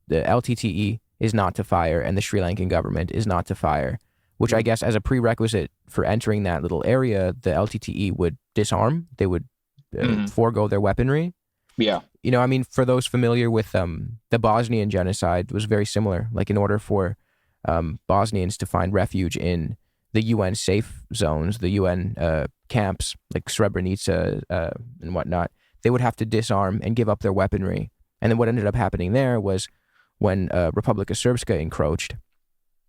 LTTE is not to fire and the Sri Lankan government is not to fire, which I guess as a prerequisite for entering that little area, the LTTE would disarm. They would forego their weaponry. Yeah. You know, I mean, for those familiar with the Bosnian genocide, it was very similar. Like in order for Bosnians to find refuge in the UN safe zones, the UN camps like Srebrenica and whatnot, they would have to disarm and give up their weaponry. And then what ended up happening there was when Republika Srpska encroached,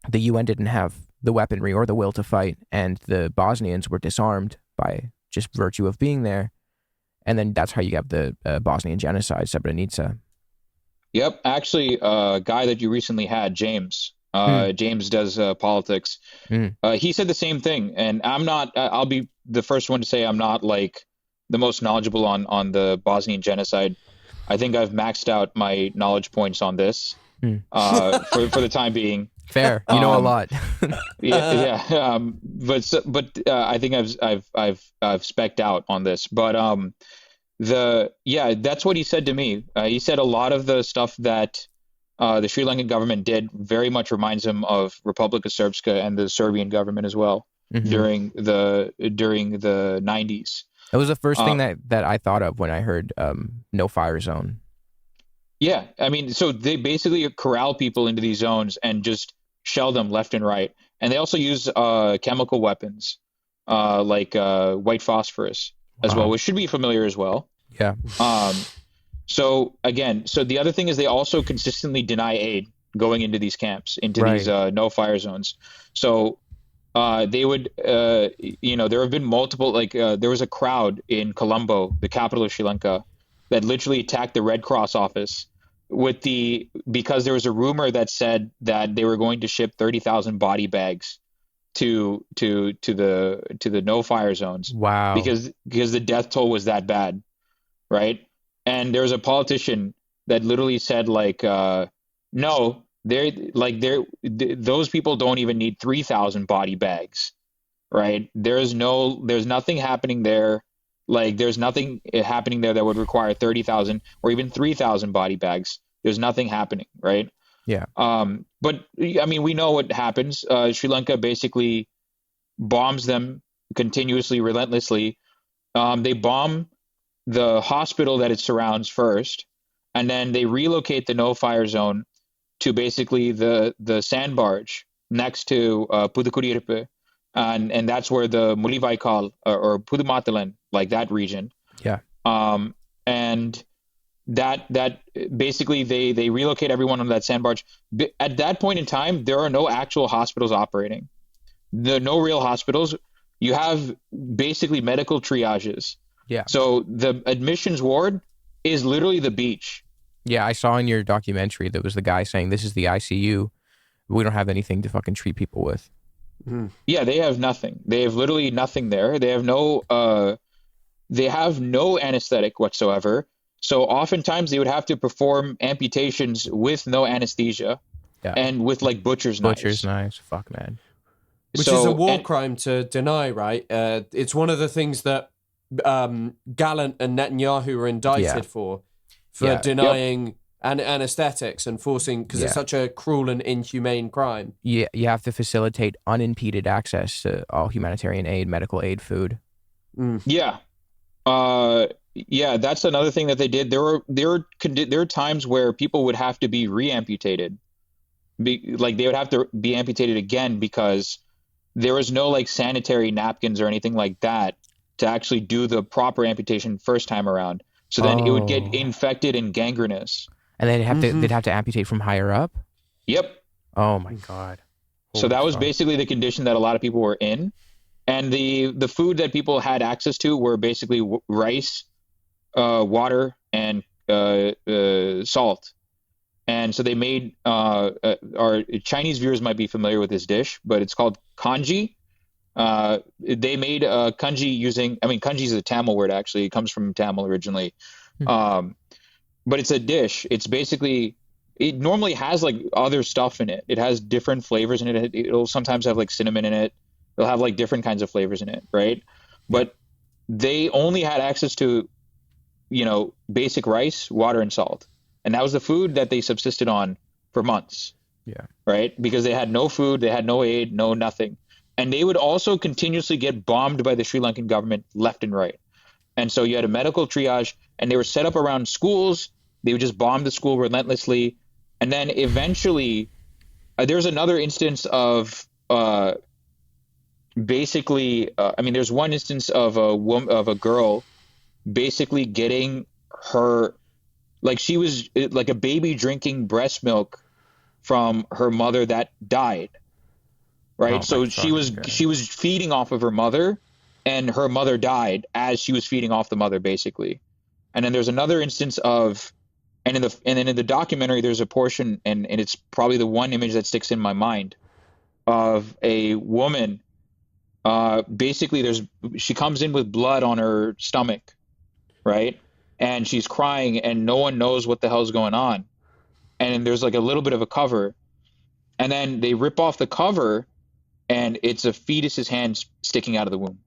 the UN didn't have the weaponry or the will to fight, and the Bosnians were disarmed by just virtue of being there. And then that's how you have the Bosnian genocide, Srebrenica. Yep. Actually, a guy that you recently had, James, James does politics. He said the same thing. And I'll be the first one to say I'm not like the most knowledgeable on the Bosnian genocide. I think I've maxed out my knowledge points on this for the time being. Fair, you know a lot. Yeah. But I think I've specced out on this. But that's what he said to me. He said a lot of the stuff that the Sri Lankan government did very much reminds him of Republika Srpska and the Serbian government as well during the 90s. It was the first thing that I thought of when I heard no fire zone. Yeah, I mean, so they basically corral people into these zones and just shell them left and right. And they also use chemical weapons like white phosphorus as well, which should be familiar as well. Yeah. So the other thing is they also consistently deny aid going into these camps, into these no-fire zones. So they would, there have been multiple, there was a crowd in Colombo, the capital of Sri Lanka, that literally attacked the Red Cross office because there was a rumor that said that they were going to ship 30,000 body bags to the no-fire zones. Wow. Because the death toll was that bad, right? And there was a politician that literally said no, those people don't even need 3,000 body bags, right? There's nothing happening there. There's nothing happening there that would require 30,000 or even 3,000 body bags. There's nothing happening, right? Yeah. But I mean, we know what happens. Sri Lanka basically bombs them continuously, relentlessly. They bomb the hospital that it surrounds first, and then they relocate the no-fire zone to basically the sand barge next to Pudukkudiyirippu, and that's where the Mulivaikal or Pudumatalan, that region. Yeah. And that basically they relocate everyone on that sand barge. At that point in time, there are no actual hospitals operating. There are no real hospitals. You have basically medical triages. Yeah. So the admissions ward is literally the beach. Yeah, I saw in your documentary there was the guy saying this is the ICU. We don't have anything to fucking treat people with. Yeah, they have nothing. They have literally nothing there. They have no anesthetic whatsoever. So oftentimes they would have to perform amputations with no anesthesia and with butcher's knives. Butcher's knives, fuck man. Which is a war crime to deny, right? It's one of the things that Gallant and Netanyahu were indicted for denying anesthetics and forcing, because it's such a cruel and inhumane crime. Yeah, you have to facilitate unimpeded access to all humanitarian aid, medical aid, food. Yeah. That's another thing that they did. There were times where people would have to be re-amputated. They would have to be amputated again because there was no sanitary napkins or anything like that to actually do the proper amputation first time around. So then it would get infected and gangrenous. And they'd have to amputate from higher up? Yep. Oh my God. So that was basically the condition that a lot of people were in. And the food that people had access to were basically rice, water, and salt. And so they made our Chinese viewers might be familiar with this dish, but it's called kanji. They made kanji kanji is a Tamil word, actually. It comes from Tamil originally. But it's a dish. It's basically, it normally has other stuff in it. It has different flavors in it. It'll sometimes have cinnamon in it. It'll have different kinds of flavors in it, right? But they only had access to, basic rice, water, and salt. And that was the food that they subsisted on for months. Yeah. Right? Because they had no food, they had no aid, no nothing. And they would also continuously get bombed by the Sri Lankan government left and right. And so you had a medical triage, and they were set up around schools. They would just bomb the school relentlessly. And then eventually, there's another instance of there's one instance of a girl basically getting her, she was like a baby drinking breast milk from her mother that died. Right. Oh, so she was feeding off of her mother, and her mother died as she was feeding off the mother, basically. And then there's another instance of, and then in the documentary, there's a portion, and it's probably the one image that sticks in my mind, of a woman. Basically, she comes in with blood on her stomach, right? and she's crying, and no one knows what the hell's going on. And there's like a little bit of a cover, and then they rip off the cover, and it's a fetus's hand sticking out of the womb.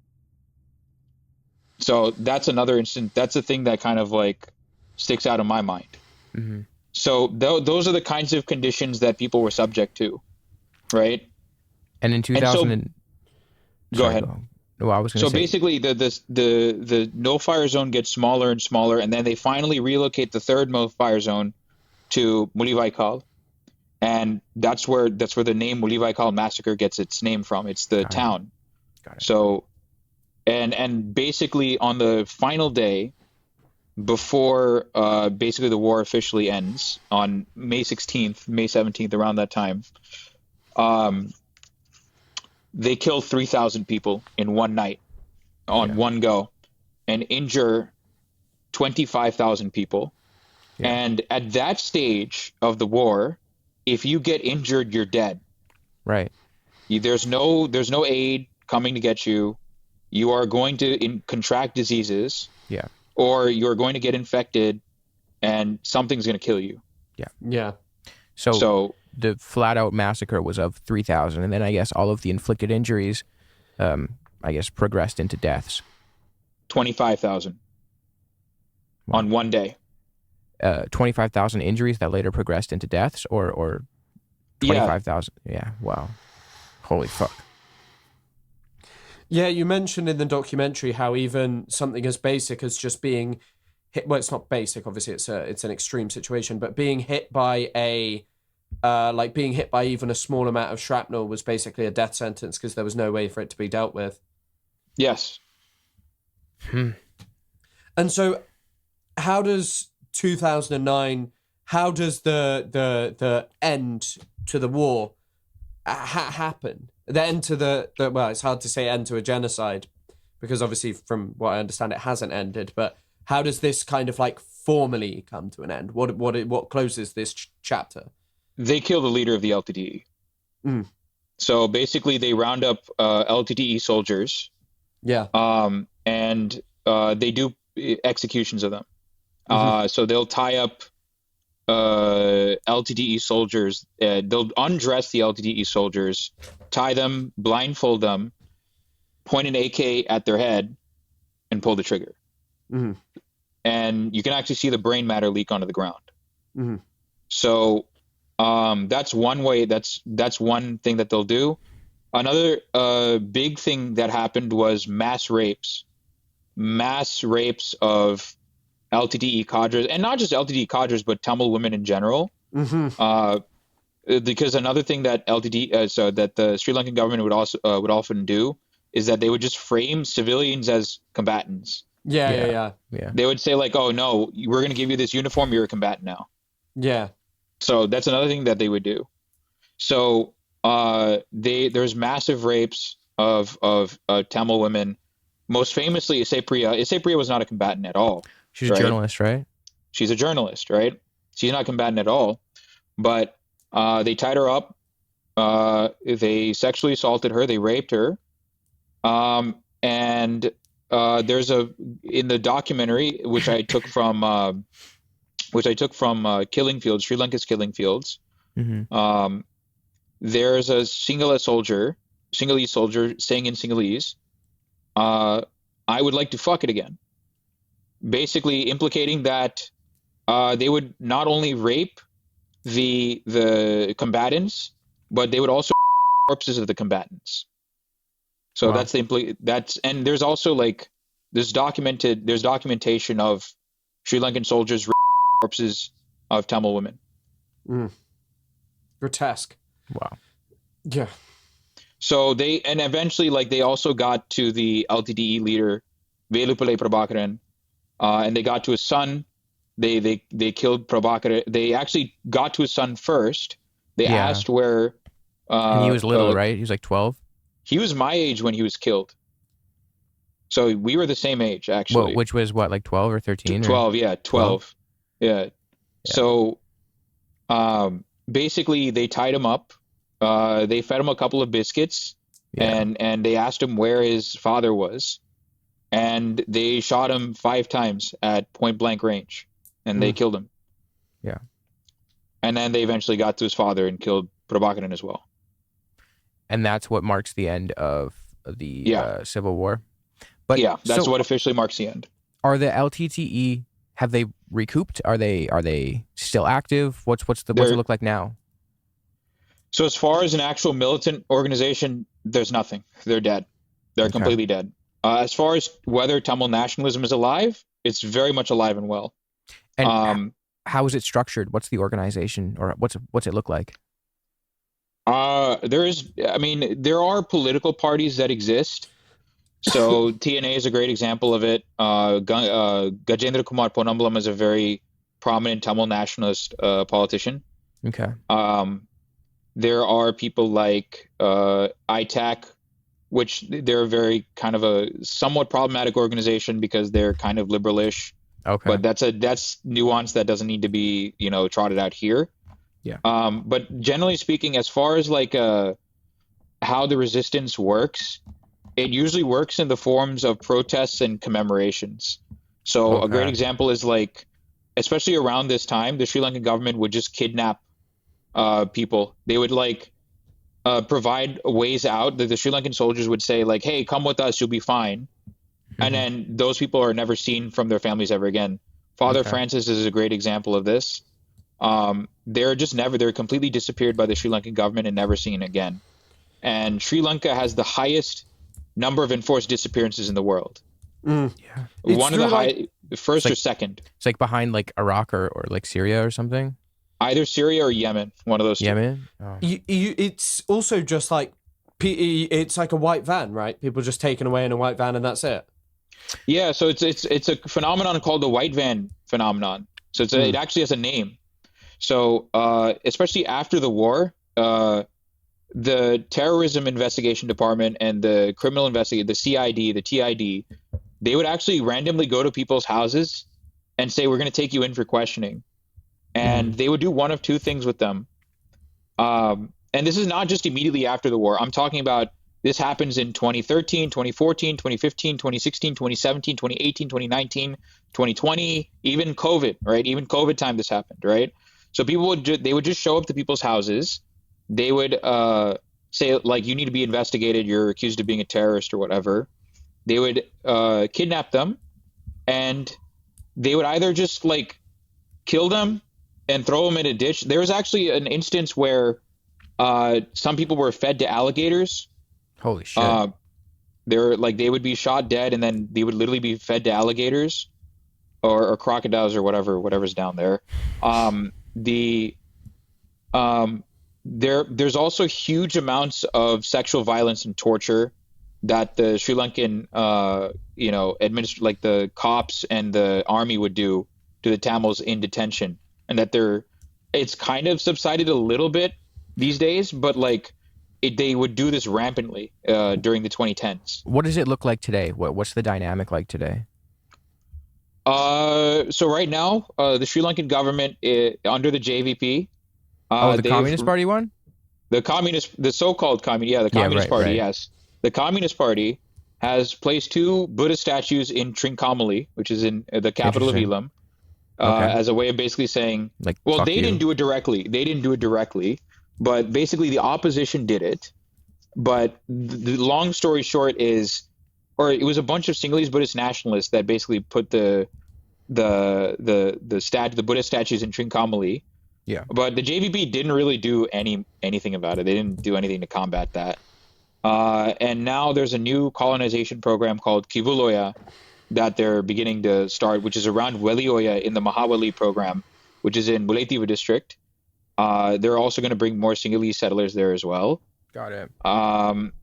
So that's another instant. That's a thing that kind of like sticks out in my mind. Mm-hmm. So those are the kinds of conditions that people were subject to, right? And in 2000, go ahead. Well, I was going to say. Basically, the no-fire zone gets smaller and smaller, and then they finally relocate the third no-fire zone to Mulivaikal, and that's where the name Mulivaikal massacre gets its name from. It's the town. Got it. So, and basically on the final day, before basically the war officially ends on May 16th, May 17th, around that time, they kill 3,000 people in one night on one go and injure 25,000 people. Yeah. And at that stage of the war, if you get injured, you're dead. Right. There's no aid coming to get you. You are going to contract diseases. Yeah. Or you're going to get infected and something's going to kill you. Yeah. Yeah. So the flat out massacre was of 3,000. And then I guess all of the inflicted injuries, progressed into deaths. 25,000 on one day. 25,000 injuries that later progressed into deaths or 25,000. Yeah. Wow. Holy fuck. Yeah, you mentioned in the documentary how even something as basic as just being hit, well, it's not basic, obviously it's an extreme situation, but being hit by being hit by even a small amount of shrapnel was basically a death sentence because there was no way for it to be dealt with. Yes. And so how does 2009, how does the end to the war happen? The end to the well, it's hard to say end to a genocide because obviously from what I understand it hasn't ended, but how does this kind of like formally come to an end? What closes this chapter? They kill the leader of the LTTE. So basically they round up LTTE soldiers. Yeah. And they do executions of them. So they'll tie up LTTE soldiers. They'll undress the LTTE soldiers, tie them, blindfold them, point an AK at their head, and pull the trigger. And you can actually see the brain matter leak onto the ground. So that's one way. That's one thing that they'll do. Another big thing that happened was mass rapes of LTTE cadres, and not just LTTE cadres, but Tamil women in general. Because another thing that that the Sri Lankan government would often do is that they would just frame civilians as combatants. Yeah. They would say like, "Oh no, we're going to give you this uniform. You're a combatant now." Yeah. So that's another thing that they would do. So there's massive rapes of Tamil women. Most famously, Isepriya was not a combatant at all. She's a journalist, right? She's a journalist, right? She's not combatant at all. But they tied her up. They sexually assaulted her. They raped her. And there's in the documentary, which I took from Killing Fields, Sri Lanka's Killing Fields. There's a Sinhalese soldier saying in Sinhalese, "I would like to fuck it again." Basically implicating that they would not only rape the combatants, but they would also corpses of the combatants. So wow. And there's also like there's documentation of Sri Lankan soldiers corpses of Tamil women. Grotesque. Wow. Yeah. So eventually like they also got to the LTTE leader Velupillai Prabhakaran, and they got to his son. They killed Prabhakar. They actually got to his son first. They asked where. And he was little, right? He was like 12. He was my age when he was killed. So we were the same age, actually. Well, which was what, like 12 or 13? 12, yeah, 12. Yeah. So basically, they tied him up. They fed him a couple of biscuits, and they asked him where his father was. and they shot him 5 times at point blank range, and they killed him. Yeah. And then they eventually got to his father and killed Prabhakaran as well. And that's what marks the end of the Civil War. But yeah, that's what officially marks the end. Are the LTTE, have they recouped? Are they still active? What's it look like now? So as far as an actual militant organization, there's nothing. They're dead. They're completely dead. As far as whether Tamil nationalism is alive, it's very much alive and well. And how is it structured? What's the organization, or what's it look like? There are political parties that exist. So TNA is a great example of it. Gajendra Kumar Ponnambalam is a very prominent Tamil nationalist politician. Okay. There are people like ITAC, which they're very kind of a somewhat problematic organization because they're kind of liberalish. Okay. But that's nuance that doesn't need to be, trotted out here. Yeah. But generally speaking, as far as like how the resistance works, it usually works in the forms of protests and commemorations. So a great example is like, especially around this time, the Sri Lankan government would just kidnap people. They would provide ways out that the Sri Lankan soldiers would say like, hey, come with us, you'll be fine. And then those people are never seen from their families ever again. Father Francis is a great example of this. They're completely disappeared by the Sri Lankan government and never seen again. And Sri Lanka has the highest number of enforced disappearances in the world. Yeah. One of the first or second. It's like behind like Iraq or like Syria or something. Either Syria or Yemen, one of those two. Yemen? Oh. It's also just like, it's like a white van, right? People just taken away in a white van and that's it. Yeah, so it's a phenomenon called the white van phenomenon. So it actually has a name. So especially after the war, the Terrorism Investigation Department and the Criminal Investigation, the CID, the TID, they would actually randomly go to people's houses and say, we're going to take you in for questioning. And they would do one of two things with them. And this is not just immediately after the war. I'm talking about this happens in 2013, 2014, 2015, 2016, 2017, 2018, 2019, 2020, even COVID, right? Even COVID time this happened, right? So people would just show up to people's houses. They would say, like, you need to be investigated. You're accused of being a terrorist or whatever. They would kidnap them, and they would either just, like, kill them and throw them in a ditch. There was actually an instance where some people were fed to alligators. Holy shit. They would be shot dead, and then they would literally be fed to alligators or crocodiles or whatever's down there. There's also huge amounts of sexual violence and torture that the Sri Lankan, like the cops and the army would do to the Tamils in detention, and that it's kind of subsided a little bit these days, but they would do this rampantly during the 2010s. What does it look like today? What's the dynamic like today? So right now, the Sri Lankan government under the JVP. The Communist Party one? The so-called Communist Party, right. Yes. The Communist Party has placed 2 Buddha statues in Trincomalee, which is in the capital of Eelam, as a way of basically saying, they didn't do it directly. But basically the opposition did it. But the long story short is, it was a bunch of Sinhalese Buddhist nationalists that basically put the Buddha statues in Trincomalee. Yeah. But the JVP didn't really do anything about it. They didn't do anything to combat that. And now there's a new colonization program called Kivuloya that they're beginning to start, which is around Welioya in the Mahawali program, which is in Mullaitivu district. They're also going to bring more Sinhalese settlers there as well. Got it.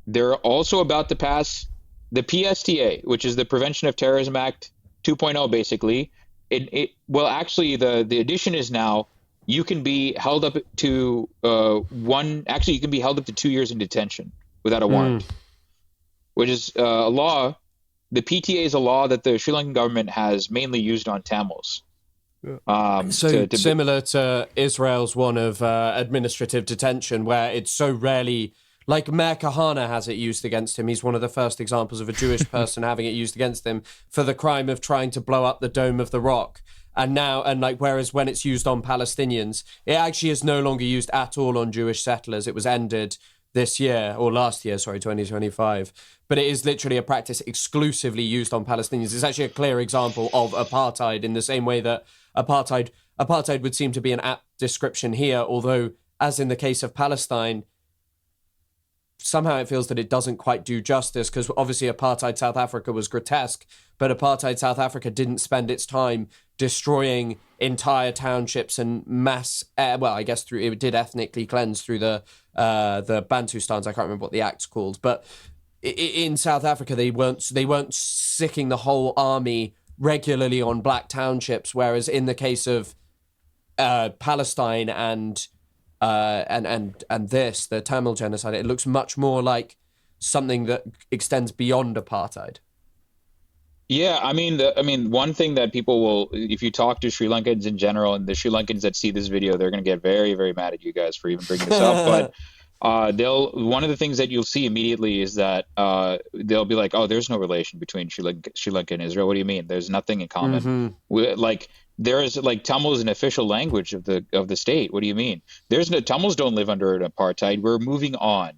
They're also about to pass the PSTA, which is the Prevention of Terrorism Act 2.0, basically. The addition is now you can be held up to you can be held up to 2 years in detention without a warrant, which is a law. The PTA is a law that the Sri Lankan government has mainly used on Tamils. Similar to Israel's one of administrative detention, where it's so rarely Like Mayor Kahana has it used against him. He's one of the first examples of a Jewish person having it used against him for the crime of trying to blow up the Dome of the Rock. And now, and like, whereas when it's used on Palestinians, it actually is no longer used at all on Jewish settlers. It was ended this year, or last year, sorry, 2025. But it is literally a practice exclusively used on Palestinians. It's actually a clear example of apartheid, in the same way that apartheid would seem to be an apt description here, although, as in the case of Palestine, somehow it feels that it doesn't quite do justice, because obviously apartheid South Africa was grotesque, but apartheid South Africa didn't spend its time destroying entire townships and mass, well, I guess through, it did ethnically cleanse through the Bantustans. I can't remember what the act's called, but in South Africa they weren't sicking the whole army regularly on black townships, whereas in the case of Palestine and this, the Tamil genocide, it looks much more like something that extends beyond apartheid. Yeah, I mean, one thing that people will, if you talk to Sri Lankans in general, and the Sri Lankans that see this video, they're going to get very, very mad at you guys for even bringing this up. But one of the things that you'll see immediately is that they'll be like, "Oh, there's no relation between Sri Lanka and Israel. What do you mean? There's nothing in common. Like there is, like, Tamil is an official language of the state. What do you mean? There's no Tamils don't live under an apartheid. We're moving on.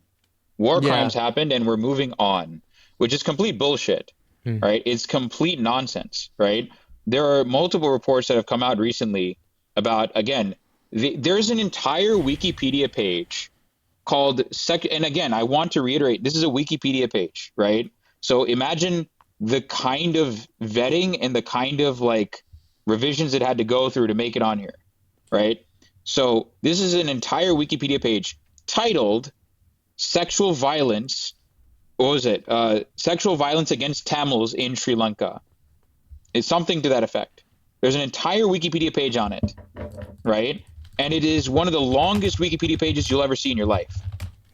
War crimes happened, and we're moving on, which is complete bullshit." Right? It's complete nonsense, right? There are multiple reports that have come out recently about, again, there's an entire Wikipedia page called and again, I want to reiterate, this is a Wikipedia page, right? So imagine the kind of vetting and the kind of like revisions it had to go through to make it on here, right? So this is an entire Wikipedia page titled Sexual Violence. What was it? Sexual violence against Tamils in Sri Lanka. It's something to that effect. There's an entire Wikipedia page on it, right? And it is one of the longest Wikipedia pages you'll ever see in your life.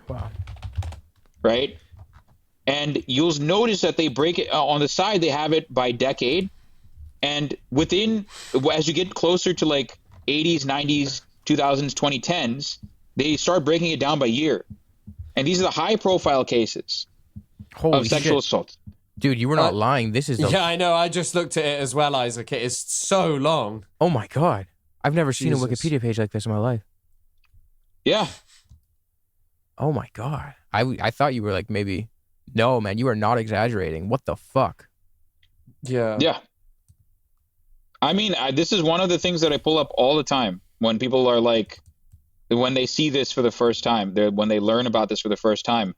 Wow. Right? And you'll notice that they break it on the side, they have it by decade. And within, as you get closer to like 80s, 90s, 2000s, 2010s, they start breaking it down by year. And these are the high profile cases of sexual assault. Dude, you were not lying. This is Yeah, I know. I just looked at it as well, Isaac. It is so long. Oh my God. I've never seen a Wikipedia page like this in my life. Yeah. Oh my God. I thought you were like, maybe, no, man, you are not exaggerating. What the fuck? Yeah. Yeah. I mean, this is one of the things that I pull up all the time when people are like, when they see this for the first time, when they learn about this for the first time,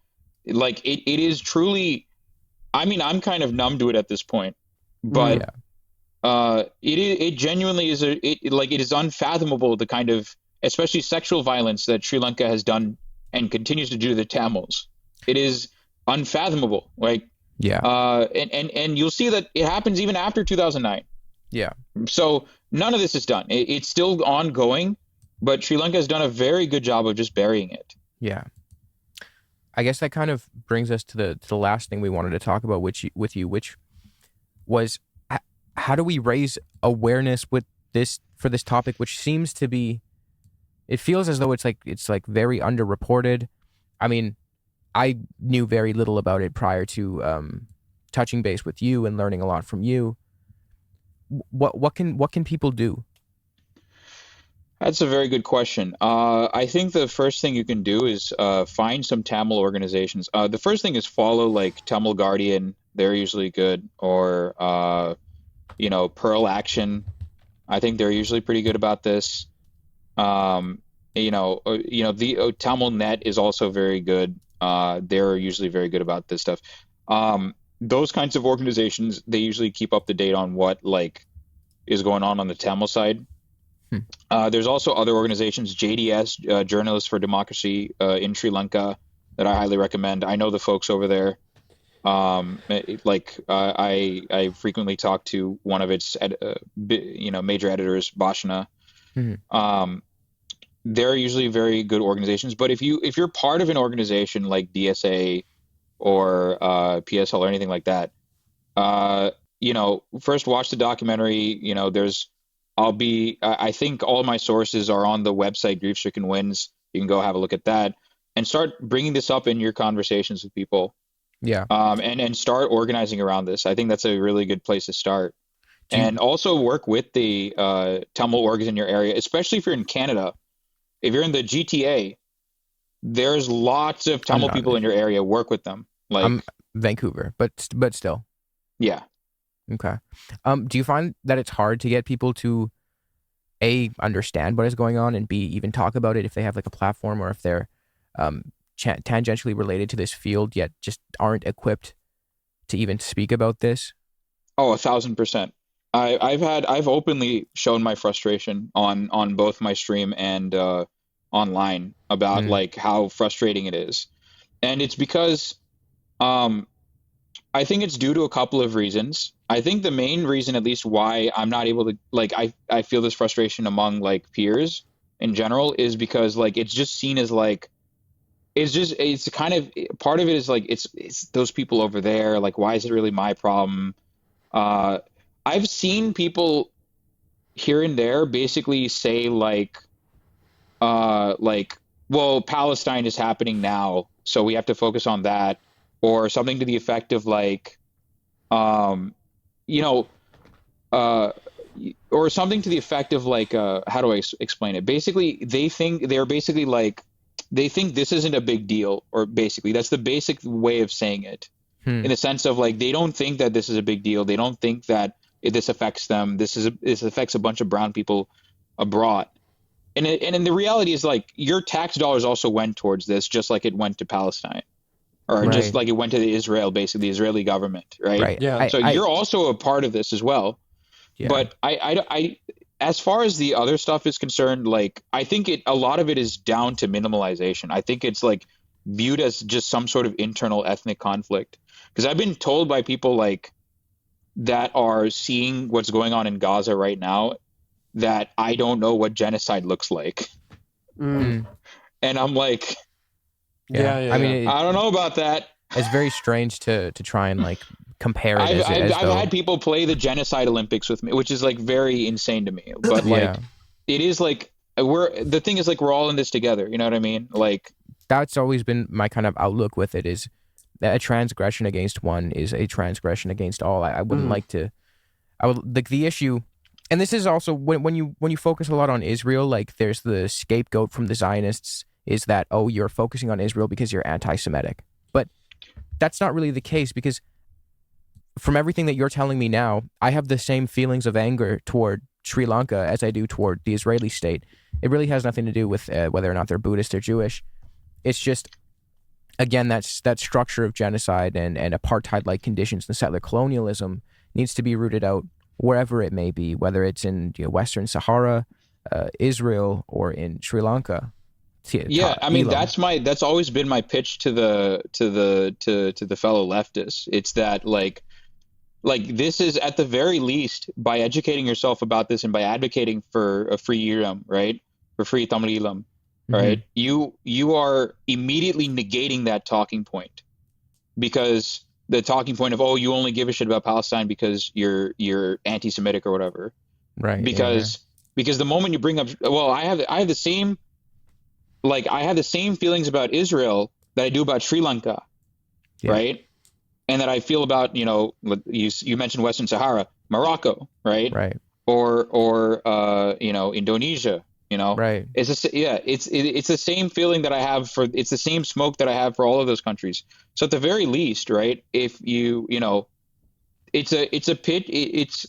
like it is truly, I mean, I'm kind of numb to it at this point, but it genuinely is it is unfathomable, the kind of, especially sexual violence that Sri Lanka has done and continues to do to the Tamils. It is unfathomable. Like, and you'll see that it happens even after 2009. Yeah. So none of this is done. It's still ongoing, but Sri Lanka has done a very good job of just burying it. Yeah. I guess that kind of brings us to the last thing we wanted to talk about with you, which was how do we raise awareness with this for this topic, which seems to be, it feels as though it's like very underreported. I mean, I knew very little about it prior to touching base with you and learning a lot from you. What can people do? That's a very good question. I think the first thing you can do is find some Tamil organizations. The first thing is follow like Tamil Guardian. They're usually good. Or, Pearl Action. I think they're usually pretty good about this. The Tamil Net is also very good. They're usually very good about this stuff. Those kinds of organizations, they usually keep up to date on what like is going on the Tamil side. There's also other organizations, JDS, Journalists for Democracy in Sri Lanka, that I highly recommend. I know the folks over there. I frequently talk to one of its major editors, Bhashana. They're usually very good organizations. But if you're part of an organization like DSA or PSL or anything like that, first watch the documentary. I think all my sources are on the website Grief Stricken Wins. You can go have a look at that. and start bringing this up in your conversations with people. Yeah. And start organizing around this. I think that's a really good place to start. And also work with the Tamil orgs in your area, especially if you're in Canada. If you're in the GTA, there's lots of Tamil people in your area. Work with them. Like, I'm Vancouver, but still. yeah. Okay. Do you find that it's hard to get people to A, understand what is going on, and B, even talk about it if they have like a platform, or if they're tangentially related to this field yet just aren't equipped to even speak about this? Oh, 1,000%. I've openly shown my frustration on both my stream and online about like how frustrating it is. And it's because I think it's due to a couple of reasons. I think the main reason, at least, why I'm not able to, like, I feel this frustration among like peers in general, is because like it's just seen as like it's kind of, part of it is like it's those people over there, like, why is it really my problem? I've seen people here and there basically say like, well, Palestine is happening now, so we have to focus on that, or something to the effect of like, you know, or something to the effect of like, how do I explain it? Basically, they think this isn't a big deal, or basically that's the basic way of saying it, in the sense of like, they don't think that this is a big deal. They don't think that this affects them. This affects a bunch of brown people abroad. And the reality is, like, your tax dollars also went towards this, just like it went to Palestine, or just like it went to Israel, basically the Israeli government, right? Right. Yeah. So you're also a part of this as well. Yeah. But I, as far as the other stuff is concerned, like, I think a lot of it is down to minimalization. I think it's like viewed as just some sort of internal ethnic conflict. Because I've been told by people like that are seeing what's going on in Gaza right now that I don't know what genocide looks like. And I'm like, Yeah. I mean, I don't know about that. it's very strange to try and like compare it I've though... had people play the Genocide Olympics with me, which is like very insane to me. But like, it is like, the thing is like, we're all in this together. You know what I mean? Like, that's always been my kind of outlook with it, is that a transgression against one is a transgression against all. I wouldn't like to, I would like the issue. And this is also when you focus a lot on Israel, like there's the scapegoat from the Zionists is that, oh, you're focusing on Israel because you're anti-Semitic. But that's not really the case, because from everything that you're telling me now, I have the same feelings of anger toward Sri Lanka as I do toward the Israeli state. It really has nothing to do with whether or not they're Buddhist or Jewish. It's just, again, that structure of genocide and apartheid-like conditions and settler colonialism needs to be rooted out wherever it may be, whether it's in Western Sahara, Israel, or in Sri Lanka. Yeah, I mean, Eelam. that's always been my pitch to the fellow leftists. It's that like this is, at the very least, by educating yourself about this and by advocating for a free Eelam, right? For free Tamil Eelam, right? You are immediately negating that talking point, because the talking point of, oh, you only give a shit about Palestine because you're anti-Semitic or whatever, right? Because the moment you bring up, well, I have the same feelings about Israel that I do about Sri Lanka, right? And that I feel about, you mentioned Western Sahara, Morocco, right? Right. Or Indonesia, Right. It's the same feeling that I have it's the same smoke that I have for all of those countries. So at the very least, right, if it's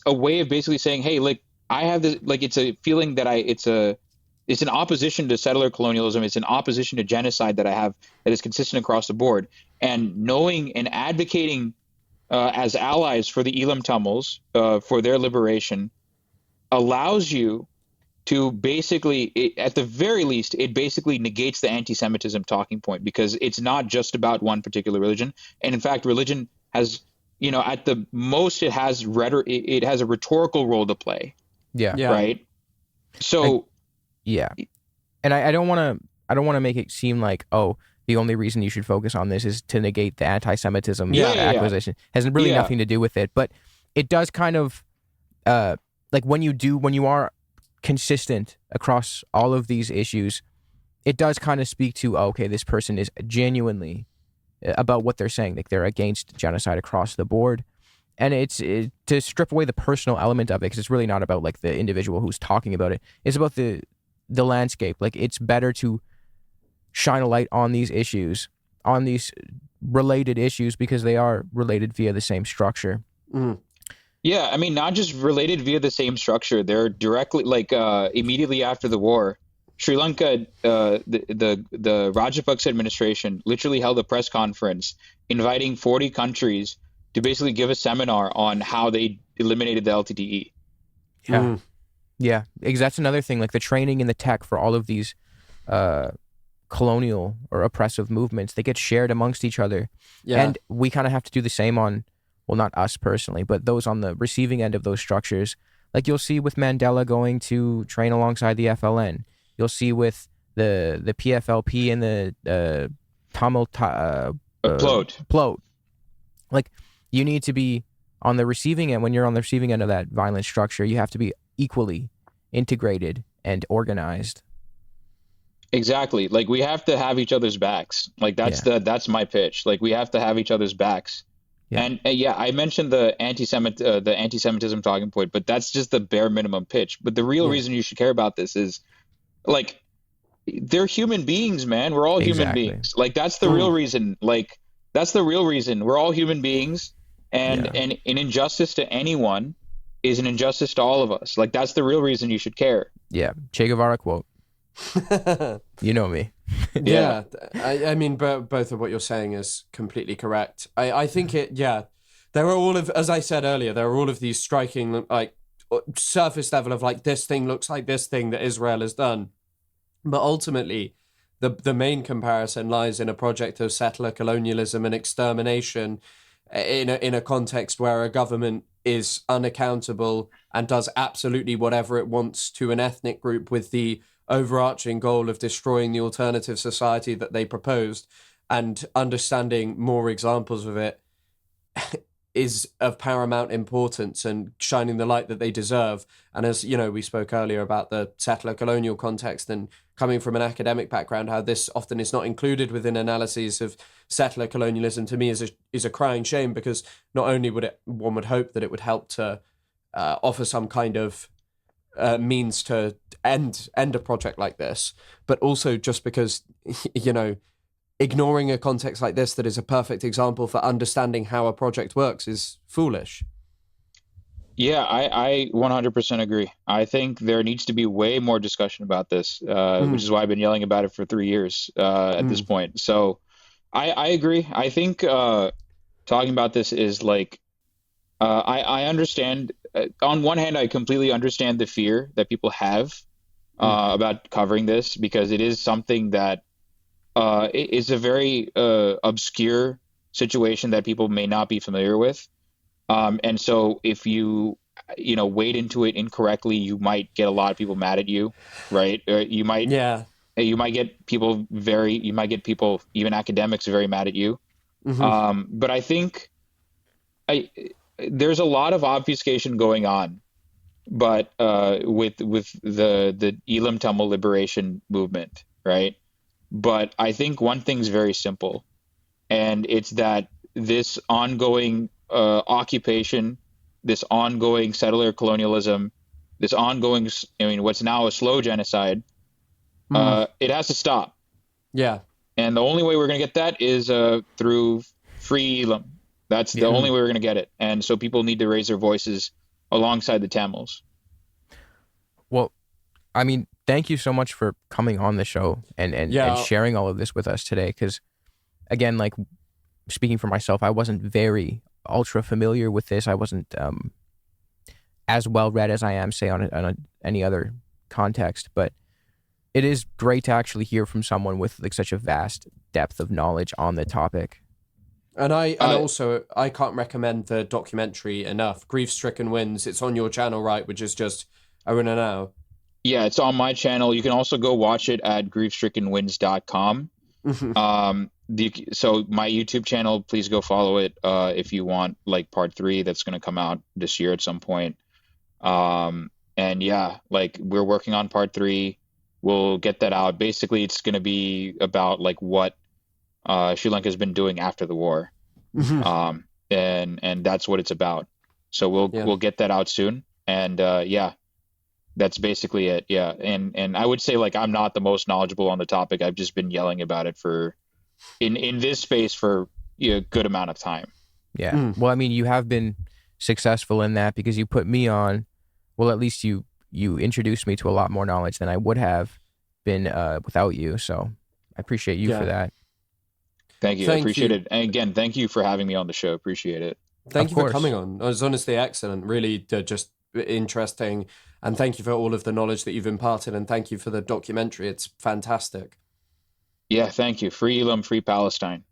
a way of basically saying, hey, like, I have this, like, it's a feeling that it's an opposition to settler colonialism. It's an opposition to genocide that I have that is consistent across the board. And knowing and advocating as allies for the Eelam Tamils, for their liberation, allows you to basically, at the very least, it basically negates the anti-Semitism talking point, because it's not just about one particular religion. And in fact, religion has, at the most, it has it has a rhetorical role to play. Yeah. Right. So. And I don't want to make it seem like, oh, the only reason you should focus on this is to negate the anti-Semitism acquisition. Has really nothing to do with it, but it does kind of like when you are consistent across all of these issues, it does kind of speak to, okay, this person is genuinely about what they're saying. Like they're against genocide across the board. And to strip away the personal element of it, because it's really not about like the individual who's talking about it. It's about the landscape. Like it's better to shine a light on these issues, on these related issues, because they are related via the same structure. Mm. Yeah, I mean, not just related via the same structure. They're directly like immediately after the war, Sri Lanka, the Rajapaksa administration literally held a press conference inviting 40 countries to basically give a seminar on how they eliminated the LTTE. Yeah. Mm. Yeah, because that's another thing, like the training and the tech for all of these colonial or oppressive movements, they get shared amongst each other. Yeah. And we kind of have to do the same on, well, not us personally, but those on the receiving end of those structures. Like you'll see with Mandela going to train alongside the FLN. You'll see with the PFLP and the Tamil Plot. Like you need to be on the receiving end. When you're on the receiving end of that violent structure, you have to be equally integrated and organized. Exactly. Like we have to have each other's backs. Like that's my pitch. Like we have to have each other's backs. Yeah. And yeah, I mentioned the anti-Semitism talking point, but that's just the bare minimum pitch. But the real reason you should care about this is like they're human beings, man. We're all human beings. Like that's the real reason. Like that's the real reason. We're all human beings, and an injustice to anyone is an injustice to all of us. Like that's the real reason you should care. Yeah, Che Guevara quote. You know me. Yeah, I mean, both of what you're saying is completely correct. I think there are all of, as I said earlier, there are all of these striking, like, surface level of, like, this thing looks like this thing that Israel has done. But ultimately, the main comparison lies in a project of settler colonialism and extermination in a context where a government is unaccountable and does absolutely whatever it wants to an ethnic group with the overarching goal of destroying the alternative society that they proposed. And understanding more examples of it is of paramount importance and shining the light that they deserve. And as you know, we spoke earlier about the settler colonial context and coming from an academic background, how this often is not included within analyses of settler colonialism, to me is a crying shame, because not only one would hope that it would help to offer some kind of means to end a project like this, but also just because, you know, ignoring a context like this that is a perfect example for understanding how a project works is foolish. Yeah, I 100% agree. I think there needs to be way more discussion about this, which is why I've been yelling about it for 3 years at this point. So I agree. I think talking about this is like, I understand. On one hand, I completely understand the fear that people have about covering this, because it is something that is a very obscure situation that people may not be familiar with. And so if you wade into it incorrectly, you might get a lot of people mad at you, right? You might get people, even academics, very mad at you. But I think there's a lot of obfuscation going on, but with the Eelam Tamil liberation movement, right? But I think one thing's very simple, and it's that this ongoing occupation, this ongoing settler colonialism, this ongoing, what's now a slow genocide, it has to stop. Yeah. And the only way we're going to get that is through free Eelam. That's the only way we're going to get it. And so people need to raise their voices alongside the Tamils. Well, I mean, thank you so much for coming on the show and sharing all of this with us today. Because, again, like, speaking for myself, I wasn't very ultra familiar with this. I wasn't as well read as I am, say, on any other context. But it is great to actually hear from someone with like such a vast depth of knowledge on the topic. And I can't recommend the documentary enough. Grief-Stricken Winds. It's on your channel, right? Which is just ArunAnnow. Yeah, it's on my channel. You can also go watch it at griefstrickenwinds.com. So my YouTube channel, please go follow it if you want like part 3 that's going to come out this year at some point. And yeah, like we're working on part 3. we'll get that out. Basically, it's going to be about like what Sri Lanka has been doing after the war, and that's what it's about. So we'll get that out soon, and yeah, that's basically it. Yeah, and I would say like I'm not the most knowledgeable on the topic. I've just been yelling about it for in this space for a good amount of time. Yeah. Well, I mean, you have been successful in that because you put me on. Well, at least you introduced me to a lot more knowledge than I would have been without you. So I appreciate you for that. Thank you. I appreciate it. And again, thank you for having me on the show. Appreciate it. Thank you for coming on. It was honestly excellent. Really just interesting. And thank you for all of the knowledge that you've imparted. And thank you for the documentary. It's fantastic. Yeah, thank you. Free Eelam, free Palestine.